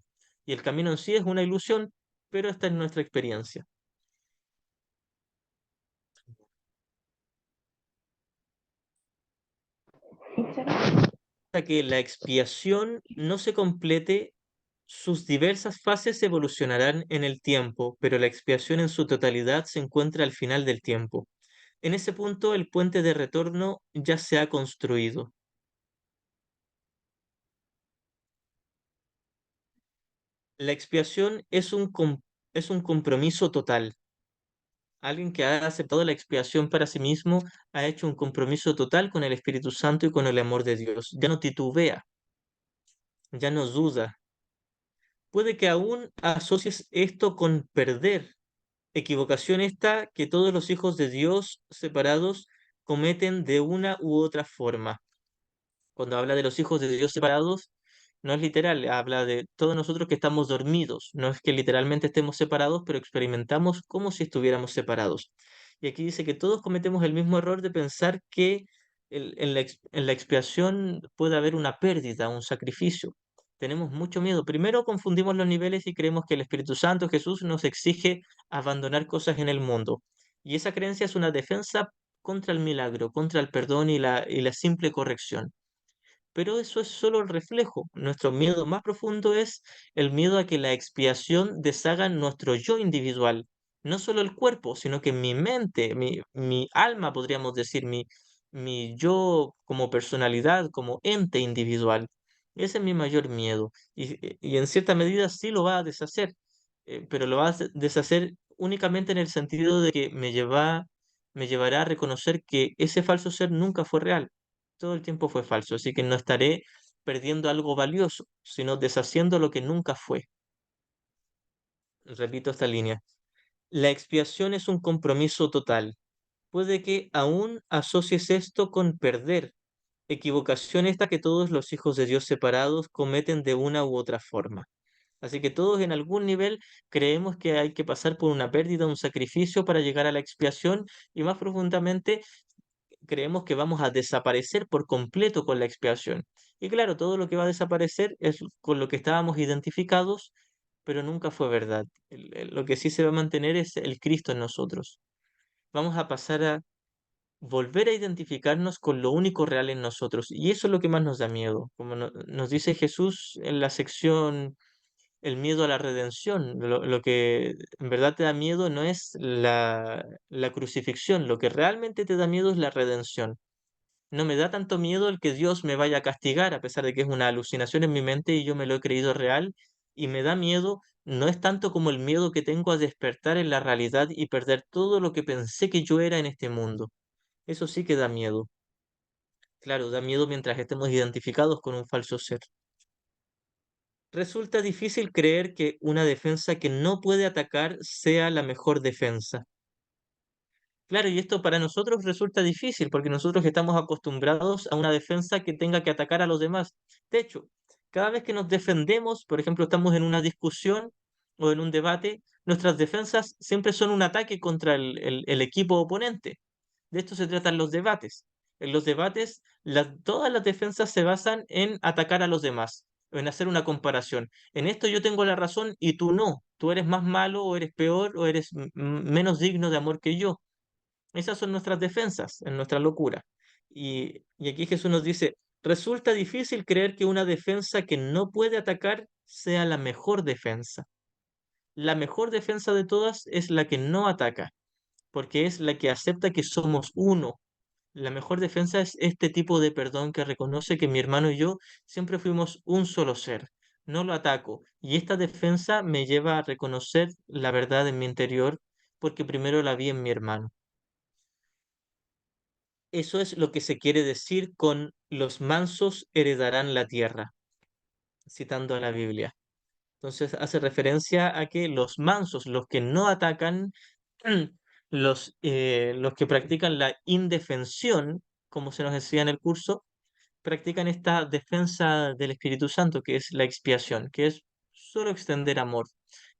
Y el camino en sí es una ilusión, pero esta es nuestra experiencia. Hasta que la expiación no se complete, sus diversas fases evolucionarán en el tiempo, pero la expiación en su totalidad se encuentra al final del tiempo. En ese punto, el puente de retorno ya se ha construido. La expiación es un compromiso total. Alguien que ha aceptado la expiación para sí mismo ha hecho un compromiso total con el Espíritu Santo y con el amor de Dios. Ya no titubea, ya no duda. Puede que aún asocies esto con perder. Equivocación esta que todos los hijos de Dios separados cometen de una u otra forma. Cuando habla de los hijos de Dios separados, no es literal, habla de todos nosotros que estamos dormidos. No es que literalmente estemos separados, pero experimentamos como si estuviéramos separados. Y aquí dice que todos cometemos el mismo error de pensar que en la expiación puede haber una pérdida, un sacrificio. Tenemos mucho miedo. Primero confundimos los niveles y creemos que el Espíritu Santo, Jesús, nos exige abandonar cosas en el mundo. Y esa creencia es una defensa contra el milagro, contra el perdón y la simple corrección. Pero eso es solo el reflejo. Nuestro miedo más profundo es el miedo a que la expiación deshaga nuestro yo individual. No solo el cuerpo, sino que mi mente, mi alma, podríamos decir, mi yo como personalidad, como ente individual. Ese es mi mayor miedo. Y en cierta medida sí lo va a deshacer, pero lo va a deshacer únicamente en el sentido de que me llevará a reconocer que ese falso ser nunca fue real, todo el tiempo fue falso, así que no estaré perdiendo algo valioso, sino deshaciendo lo que nunca fue. Repito esta línea. La expiación es un compromiso total. Puede que aún asocies esto con perder, equivocación esta que todos los hijos de Dios separados cometen de una u otra forma. Así que todos en algún nivel creemos que hay que pasar por una pérdida, un sacrificio para llegar a la expiación, y más profundamente creemos que vamos a desaparecer por completo con la expiación. Y claro, todo lo que va a desaparecer es con lo que estábamos identificados, pero nunca fue verdad. Lo que sí se va a mantener es el Cristo en nosotros. Vamos a pasar a volver a identificarnos con lo único real en nosotros. Y eso es lo que más nos da miedo. Como nos dice Jesús en la sección el miedo a la redención. Lo que en verdad te da miedo no es la crucifixión, lo que realmente te da miedo es la redención. No me da tanto miedo el que Dios me vaya a castigar, a pesar de que es una alucinación en mi mente y yo me lo he creído real, y me da miedo, no es tanto como el miedo que tengo a despertar en la realidad y perder todo lo que pensé que yo era en este mundo. Eso sí que da miedo. Claro, da miedo mientras estemos identificados con un falso ser. Resulta difícil creer que una defensa que no puede atacar sea la mejor defensa. Claro, y esto para nosotros resulta difícil porque nosotros estamos acostumbrados a una defensa que tenga que atacar a los demás. De hecho, cada vez que nos defendemos, por ejemplo, estamos en una discusión o en un debate, nuestras defensas siempre son un ataque contra el equipo oponente. De esto se tratan los debates. En los debates, todas las defensas se basan en atacar a los demás, o en hacer una comparación. En esto yo tengo la razón y tú no. Tú eres más malo o eres peor o eres menos digno de amor que yo. Esas son nuestras defensas en nuestra locura. Y aquí Jesús nos dice, resulta difícil creer que una defensa que no puede atacar sea la mejor defensa. La mejor defensa de todas es la que no ataca, porque es la que acepta que somos uno. La mejor defensa es este tipo de perdón que reconoce que mi hermano y yo siempre fuimos un solo ser. No lo ataco. Y esta defensa me lleva a reconocer la verdad en mi interior, porque primero la vi en mi hermano. Eso es lo que se quiere decir con los mansos heredarán la tierra, citando a la Biblia. Entonces hace referencia a que los mansos, los que no atacan, los que practican la indefensión, como se nos decía en el curso, practican esta defensa del Espíritu Santo, que es la expiación, que es solo extender amor.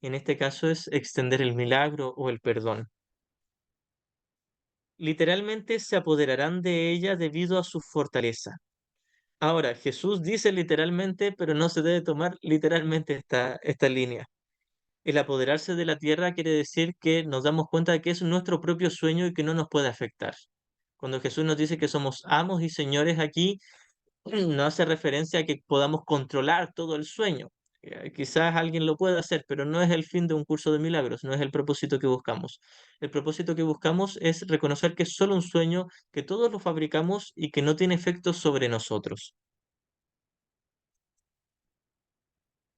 En este caso es extender el milagro o el perdón. Literalmente se apoderarán de ella debido a su fortaleza. Ahora, Jesús dice literalmente, pero no se debe tomar literalmente esta línea. El apoderarse de la tierra quiere decir que nos damos cuenta de que es nuestro propio sueño y que no nos puede afectar. Cuando Jesús nos dice que somos amos y señores aquí, no hace referencia a que podamos controlar todo el sueño. Quizás alguien lo pueda hacer, pero no es el fin de un curso de milagros, no es el propósito que buscamos. El propósito que buscamos es reconocer que es solo un sueño, que todos lo fabricamos y que no tiene efecto sobre nosotros.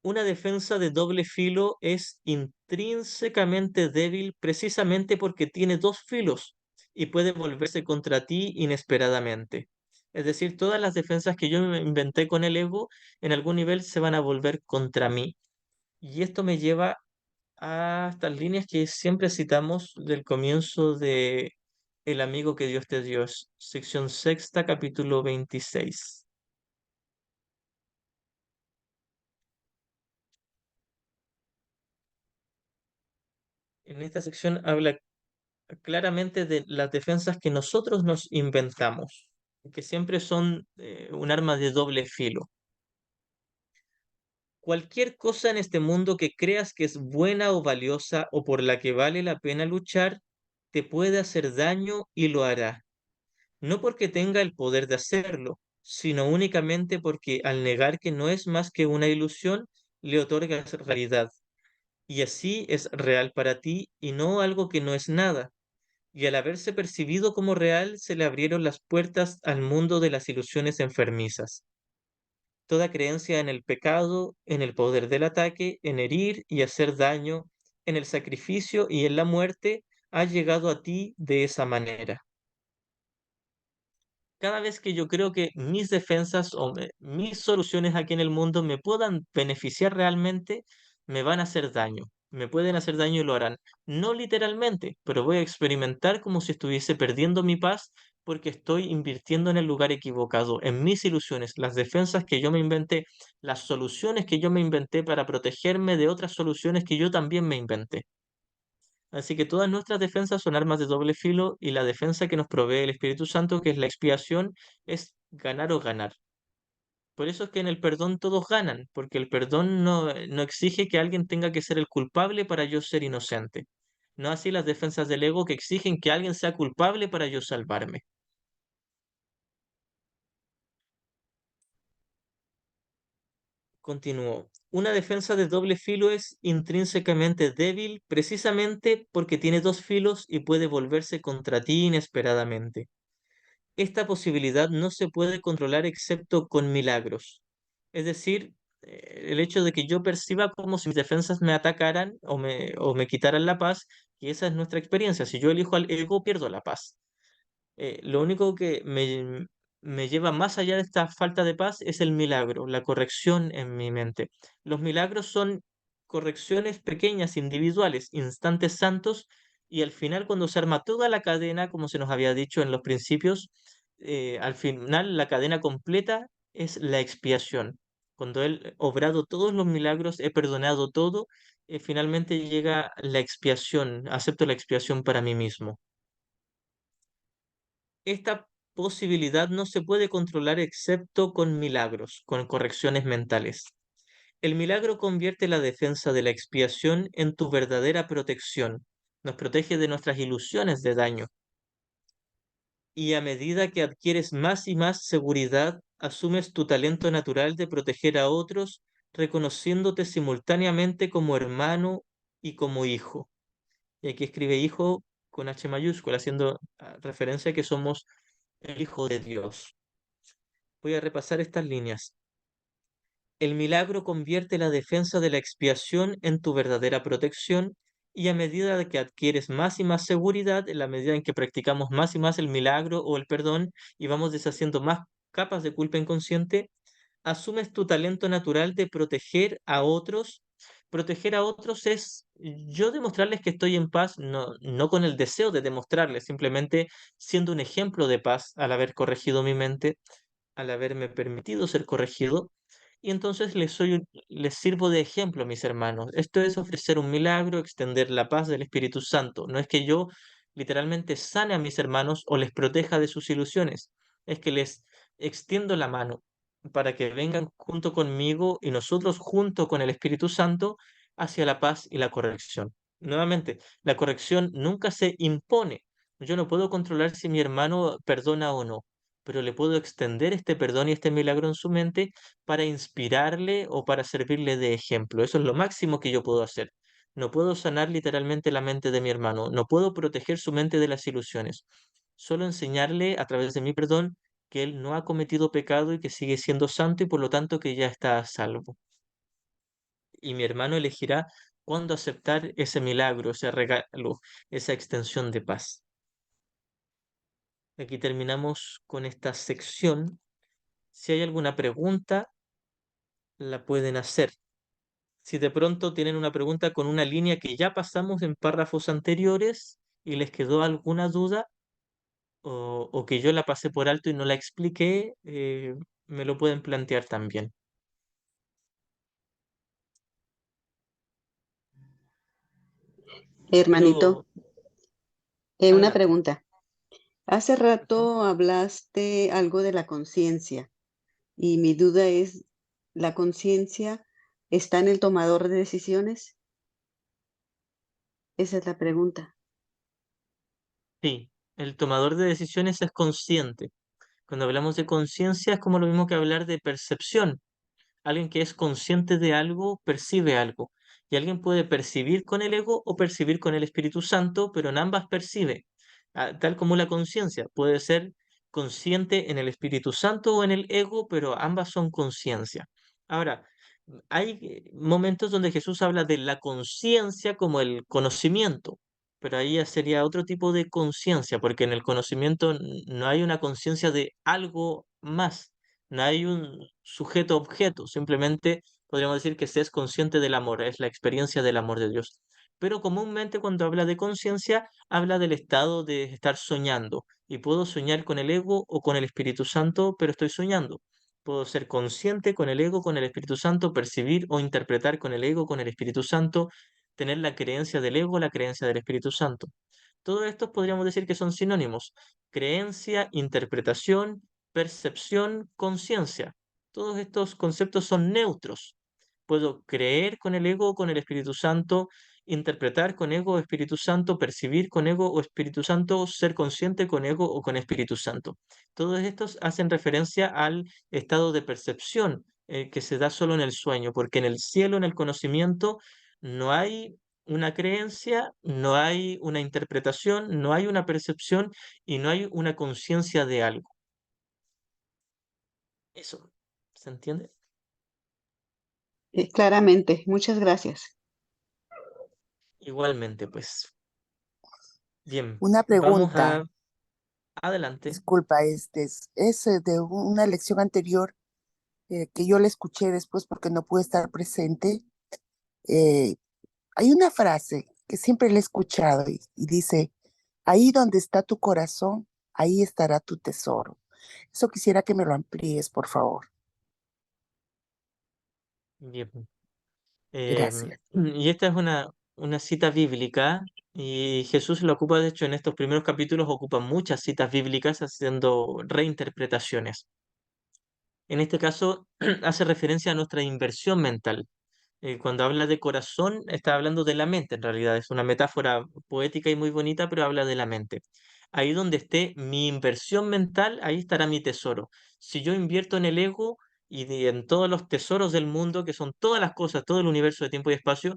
Una defensa de doble filo es intrínsecamente débil precisamente porque tiene dos filos y puede volverse contra ti inesperadamente. Es decir, todas las defensas que yo me inventé con el ego en algún nivel se van a volver contra mí. Y esto me lleva a estas líneas que siempre citamos del comienzo de El amigo que Dios te dio, sección sexta, capítulo 26. En esta sección habla claramente de las defensas que nosotros nos inventamos, que siempre son un arma de doble filo. Cualquier cosa en este mundo que creas que es buena o valiosa o por la que vale la pena luchar, te puede hacer daño y lo hará. No porque tenga el poder de hacerlo, sino únicamente porque al negar que no es más que una ilusión, le otorgas realidad. Y así es real para ti y no algo que no es nada, y al haberse percibido como real se le abrieron las puertas al mundo de las ilusiones enfermizas. Toda creencia en el pecado, en el poder del ataque, en herir y hacer daño, en el sacrificio y en la muerte, ha llegado a ti de esa manera. Cada vez que yo creo que mis defensas o mis soluciones aquí en el mundo me puedan beneficiar realmente, me van a hacer daño. Me pueden hacer daño y lo harán. No literalmente, pero voy a experimentar como si estuviese perdiendo mi paz porque estoy invirtiendo en el lugar equivocado, en mis ilusiones, las defensas que yo me inventé, las soluciones que yo me inventé para protegerme de otras soluciones que yo también me inventé. Así que todas nuestras defensas son armas de doble filo y la defensa que nos provee el Espíritu Santo, que es la expiación, es ganar o ganar. Por eso es que en el perdón todos ganan, porque el perdón no exige que alguien tenga que ser el culpable para yo ser inocente. No así las defensas del ego que exigen que alguien sea culpable para yo salvarme. Continúo. Una defensa de doble filo es intrínsecamente débil precisamente porque tiene dos filos y puede volverse contra ti inesperadamente. Esta posibilidad no se puede controlar excepto con milagros. Es decir, el hecho de que yo perciba como si mis defensas me atacaran o me quitaran la paz, y esa es nuestra experiencia. Si yo elijo al ego, pierdo la paz. Lo único que me lleva más allá de esta falta de paz es el milagro, la corrección en mi mente. Los milagros son correcciones pequeñas, individuales, instantes santos Y al final, cuando se arma toda la cadena, como se nos había dicho en los principios, al final la cadena completa es la expiación. Cuando Él ha obrado todos los milagros, he perdonado todo, finalmente llega la expiación, acepto la expiación para mí mismo. Esta posibilidad no se puede controlar excepto con milagros, con correcciones mentales. El milagro convierte la defensa de la expiación en tu verdadera protección. Nos protege de nuestras ilusiones de daño. Y a medida que adquieres más y más seguridad, asumes tu talento natural de proteger a otros, reconociéndote simultáneamente como hermano y como hijo. Y aquí escribe hijo con H mayúscula, haciendo referencia a que somos el Hijo de Dios. Voy a repasar estas líneas. El milagro convierte la defensa de la expiación en tu verdadera protección y a medida de que adquieres más y más seguridad, en la medida en que practicamos más y más el milagro o el perdón y vamos deshaciendo más capas de culpa inconsciente, asumes tu talento natural de proteger a otros. Proteger a otros es yo demostrarles que estoy en paz, no con el deseo de demostrarles, simplemente siendo un ejemplo de paz al haber corregido mi mente, al haberme permitido ser corregido, y entonces les sirvo de ejemplo a mis hermanos. Esto es ofrecer un milagro, extender la paz del Espíritu Santo. No es que yo literalmente sane a mis hermanos o les proteja de sus ilusiones, es que les extiendo la mano para que vengan junto conmigo y nosotros junto con el Espíritu Santo hacia la paz y la corrección. Nuevamente, la corrección nunca se impone. Yo no puedo controlar si mi hermano perdona o no, pero le puedo extender este perdón y este milagro en su mente para inspirarle o para servirle de ejemplo. Eso es lo máximo que yo puedo hacer. No puedo sanar literalmente la mente de mi hermano, no puedo proteger su mente de las ilusiones, solo enseñarle a través de mi perdón que él no ha cometido pecado y que sigue siendo santo y por lo tanto que ya está a salvo. Y mi hermano elegirá cuándo aceptar ese milagro, ese regalo, esa extensión de paz. Aquí terminamos con esta sección. Si hay alguna pregunta, la pueden hacer. Si de pronto tienen una pregunta con una línea que ya pasamos en párrafos anteriores y les quedó alguna duda o que yo la pasé por alto y no la expliqué, me lo pueden plantear también. Hermanito, Pero una adelante. pregunta. Hace Ujú. rato hablaste algo de la conciencia y mi duda es, ¿la conciencia está en el tomador de decisiones? Esa es la pregunta. Sí, el tomador de decisiones es consciente. Cuando hablamos de conciencia es como lo mismo que hablar de percepción. Alguien que es consciente de algo percibe algo. Y alguien puede percibir con el ego o percibir con el Espíritu Santo, pero en ambas percibe. Tal como la conciencia puede ser consciente en el Espíritu Santo o en el ego, pero ambas son conciencia. Ahora, hay momentos donde Jesús habla de la conciencia como el conocimiento, pero ahí ya sería otro tipo de conciencia, porque en el conocimiento no hay una conciencia de algo más, no hay un sujeto-objeto, simplemente podríamos decir que se es consciente del amor, es la experiencia del amor de Dios. Pero comúnmente cuando habla de conciencia, habla del estado de estar soñando, y puedo soñar con el ego o con el Espíritu Santo, pero estoy soñando. Puedo ser consciente con el ego, con el Espíritu Santo, percibir o interpretar con el ego, con el Espíritu Santo, tener la creencia del ego, la creencia del Espíritu Santo. Todo esto podríamos decir que son sinónimos: creencia, interpretación, percepción, conciencia. Todos estos conceptos son neutros. Puedo creer con el ego o con el Espíritu Santo, interpretar con ego o Espíritu Santo, percibir con ego o Espíritu Santo, ser consciente con ego o con Espíritu Santo. Todos estos hacen referencia al estado de percepción que se da solo en el sueño, porque en el cielo, en el conocimiento, no hay una creencia, no hay una interpretación, no hay una percepción y no hay una conciencia de algo. Eso, ¿se entiende? Claramente, muchas gracias. Igualmente, pues. Bien, Una vamos pregunta, adelante. disculpa, es de una lección anterior que yo la escuché después porque no pude estar presente. Eh, Hay una frase que siempre le he escuchado y dice, ahí donde está tu corazón, ahí estará tu tesoro. Eso quisiera que me lo amplíes, por favor. Bien. Gracias. Y esta es una cita bíblica y Jesús lo ocupa, de hecho, en estos primeros capítulos ocupa muchas citas bíblicas haciendo reinterpretaciones. En este caso, hace referencia a nuestra inversión mental. Cuando habla de corazón, está hablando de la mente, en realidad. Es una metáfora poética y muy bonita, pero habla de la mente. Ahí donde esté mi inversión mental, ahí estará mi tesoro. Si yo invierto en el ego en todos los tesoros del mundo, que son todas las cosas, todo el universo de tiempo y espacio,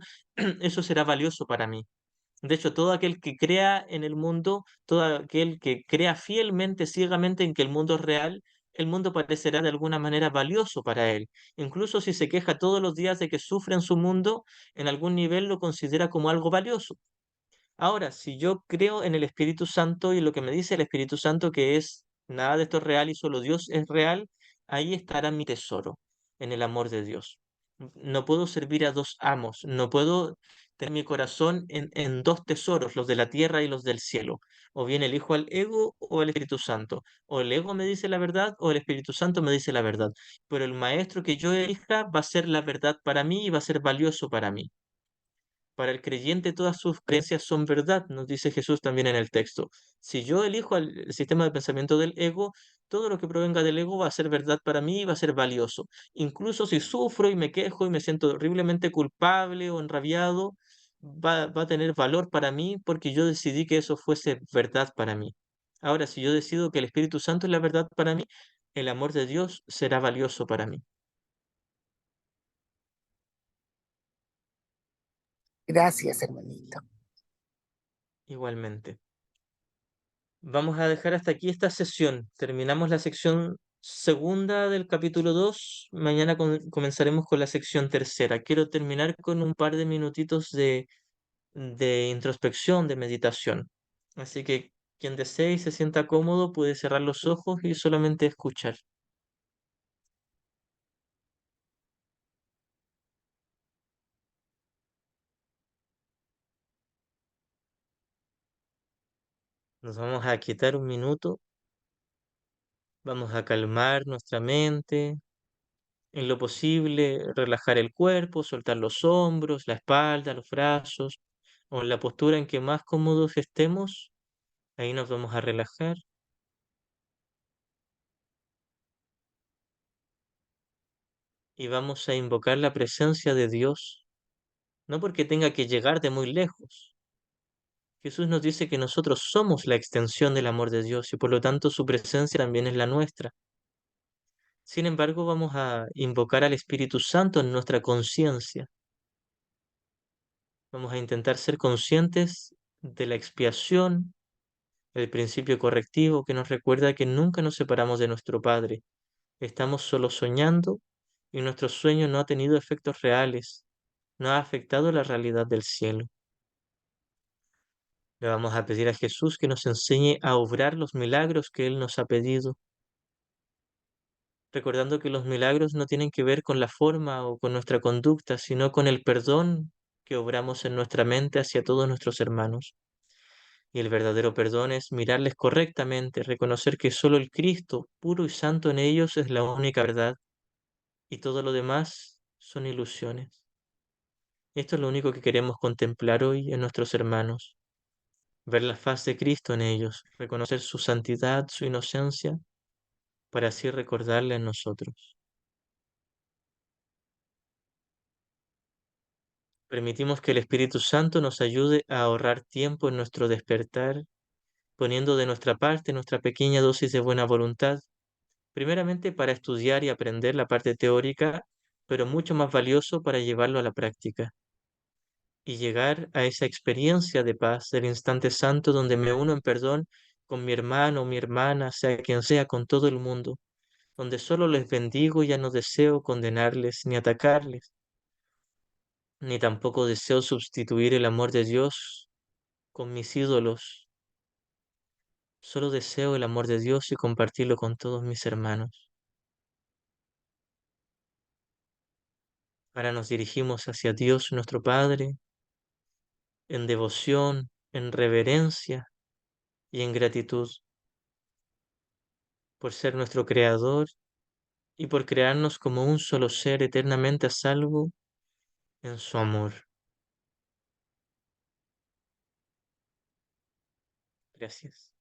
eso será valioso para mí. De hecho, todo aquel que crea en el mundo, todo aquel que crea fielmente, ciegamente en que el mundo es real, el mundo parecerá de alguna manera valioso para él. Incluso si se queja todos los días de que sufre en su mundo, en algún nivel lo considera como algo valioso. Ahora, si yo creo en el Espíritu Santo y lo que me dice el Espíritu Santo, que es nada de esto es real y solo Dios es real, ahí estará mi tesoro, en el amor de Dios. No puedo servir a dos amos, no puedo tener mi corazón en dos tesoros, los de la tierra y los del cielo. O bien elijo al ego o al Espíritu Santo. O el ego me dice la verdad o el Espíritu Santo me dice la verdad. Pero el maestro que yo elija va a ser la verdad para mí y va a ser valioso para mí. Para el creyente todas sus creencias son verdad, nos dice Jesús también en el texto. Si yo elijo el sistema de pensamiento del ego, todo lo que provenga del ego va a ser verdad para mí y va a ser valioso. Incluso si sufro y me quejo y me siento horriblemente culpable o enrabiado, va a tener valor para mí porque yo decidí que eso fuese verdad para mí. Ahora, si yo decido que el Espíritu Santo es la verdad para mí, el amor de Dios será valioso para mí, Gracias, hermanito. igualmente. Vamos a dejar hasta aquí esta sesión. Terminamos la sección segunda del capítulo 2. Mañana comenzaremos con la sección tercera. Quiero terminar con un par de minutitos de introspección, de meditación. Así que quien desee y se sienta cómodo puede cerrar los ojos y solamente escuchar. Nos vamos a quietar un minuto. Vamos a calmar nuestra mente. En lo posible, relajar el cuerpo, soltar los hombros, la espalda, los brazos, o en la postura en que más cómodos estemos, ahí nos vamos a relajar y vamos a invocar la presencia de Dios, no porque tenga que llegar de muy lejos. Jesús nos dice que nosotros somos la extensión del amor de Dios y por lo tanto su presencia también es la nuestra. Sin embargo, vamos a invocar al Espíritu Santo en nuestra conciencia. Vamos a intentar ser conscientes de la expiación, el principio correctivo que nos recuerda que nunca nos separamos de nuestro Padre. Estamos solo soñando y nuestro sueño no ha tenido efectos reales, no ha afectado la realidad del cielo. Le vamos a pedir a Jesús que nos enseñe a obrar los milagros que Él nos ha pedido, recordando que los milagros no tienen que ver con la forma o con nuestra conducta, sino con el perdón que obramos en nuestra mente hacia todos nuestros hermanos. Y el verdadero perdón es mirarles correctamente, reconocer que solo el Cristo, puro y santo en ellos, es la única verdad, y todo lo demás son ilusiones. Esto es lo único que queremos contemplar hoy en nuestros hermanos, ver la faz de Cristo en ellos, reconocer su santidad, su inocencia, para así recordarle en nosotros. Permitimos que el Espíritu Santo nos ayude a ahorrar tiempo en nuestro despertar, poniendo de nuestra parte nuestra pequeña dosis de buena voluntad, primeramente para estudiar y aprender la parte teórica, pero mucho más valioso para llevarlo a la práctica y llegar a esa experiencia de paz del instante santo donde me uno en perdón con mi hermano o mi hermana, sea quien sea, con todo el mundo, donde solo les bendigo y ya no deseo condenarles ni atacarles, ni tampoco deseo sustituir el amor de Dios con mis ídolos. Solo deseo el amor de Dios y compartirlo con todos mis hermanos. Ahora nos dirigimos hacia Dios nuestro Padre, en devoción, en reverencia y en gratitud por ser nuestro Creador y por crearnos como un solo ser eternamente a salvo en su amor. Gracias.